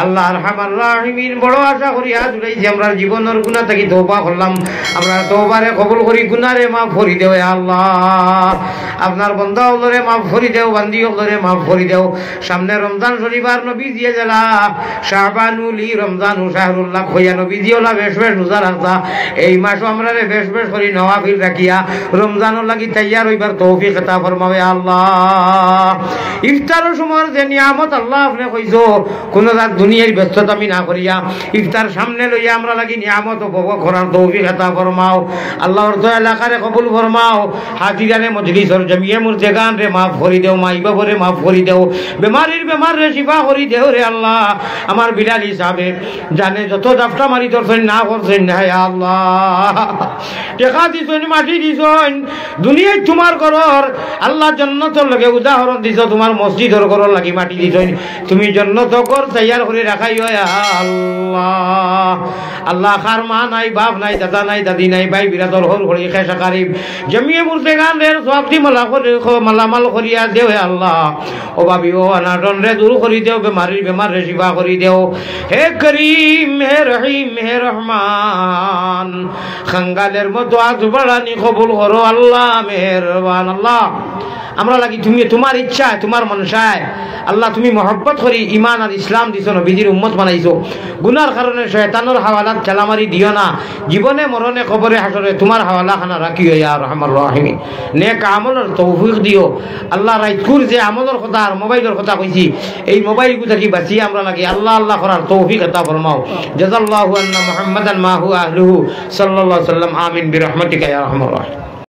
আল্লাহ আরহামার রাহিমিন বড় আশা করি হাত উঠাইছি আমরা জীবনের গুনাহ থেকে তওবা করলাম আমরা তওবারে কবুল করি গুনাহরে মাফ করি দেও ইয়া আল্লাহ আপনার বান্দা হলরে মাফ করি দেও বান্দি হলরে মাফ করি দেও সামনে রমজান শনিবার নবী দিয়ে জেলা শাবানুলি রমজানু শাহরুল্লাহ হইয়া নবী দিওলা বেশ বেশ রোজা রাখতা এই মাসও আমরা রে বেশ বেশ করি নওয়াফিল রাখিয়া রমজানের লাগি তৈয়ার হইবার তৌফিক আতা ফরমাবে আল্লাহ ইফতারের সময় যে নিয়ামত আল্লাহ আপনি কইছো কোন দুনিয়ার ব্যস্ততা আমি না করিয়া ইফতার সামনে লইয়া আমরা লাগি নিয়ামত উপভোগ করার তৌফিক আতা ফরমাও আল্লাহর দয়া এলাকারে কবুল ফরমাও হাজিরানে মজলিসর জমিয়ে মুর্দেগান রে মাফ করি দেও মাই বাবরে মাফ করি দেও বেমারির বেমার রে শিফা করি দেও রে আল্লাহ আমার বিলাল হিসাবে জানে যত দাফটা মারি দর্শন না করছেন না হে আল্লাহ টেকা দিছেন মাটি দিছেন দুনিয়ায় তোমার ঘরর আল্লাহ জান্নাতের লগে উদাহরণ দিছ তোমার মসজিদের ঘরর লাগি মাটি দিছেন তুমি জান্নাত ঘর তৈয়ার করে রাখাই আল্লাহ আল্লাহ কার মা নাই বাপ নাই দাদা নাই দাদি নাই ভাই বিরাদর হল হরি খেসা কারিব জমিয়ে মুর্দেগান রে সবদি মালামাল করিয়া দেও হে আল্লাহ ও ভাবি ও অনাটন রে দূর করি দেও বেমারির বেমার রে শিফা করি দেও হে করিম হে রহিম হে রহমান খঙ্গালের মতো আজ বাড়ানি কবুল করো আল্লাহ মেহেরবান আল্লাহ আমরা লাগি তুমি তোমার ইচ্ছায় তোমার মনসায় আল্লাহ তুমি মহব্বত করি ইমান আর ইসলাম দিছো নবীজির উম্মত বানাইছো গুনার কারণে শয়তানের হাওয়ালাত চালামারি দিও না জীবনে মরণে কবরে হাসরে তোমার হাওয়ালা খানা রাখিও ইয়া রহমান রহিম নেক আমলের তৌফিক দিও আল্লাহ রাইতকুর যে আমলের কথা আর মোবাইলের কথা কইছি এই মোবাইল গুতা কি বাঁচিয়ে আমরা লাগি আল্লাহ আল্লাহ করার তৌফিক আতা ফরমাও জাযাল্লাহু আন্না মুহাম্মাদান মা হুয়া আহলুহু সাল্লাল্লাহু আলাইহি ওয়াসাল্লাম আমিন বিরহমাতিকা ইয়া আরহামার রাহিম।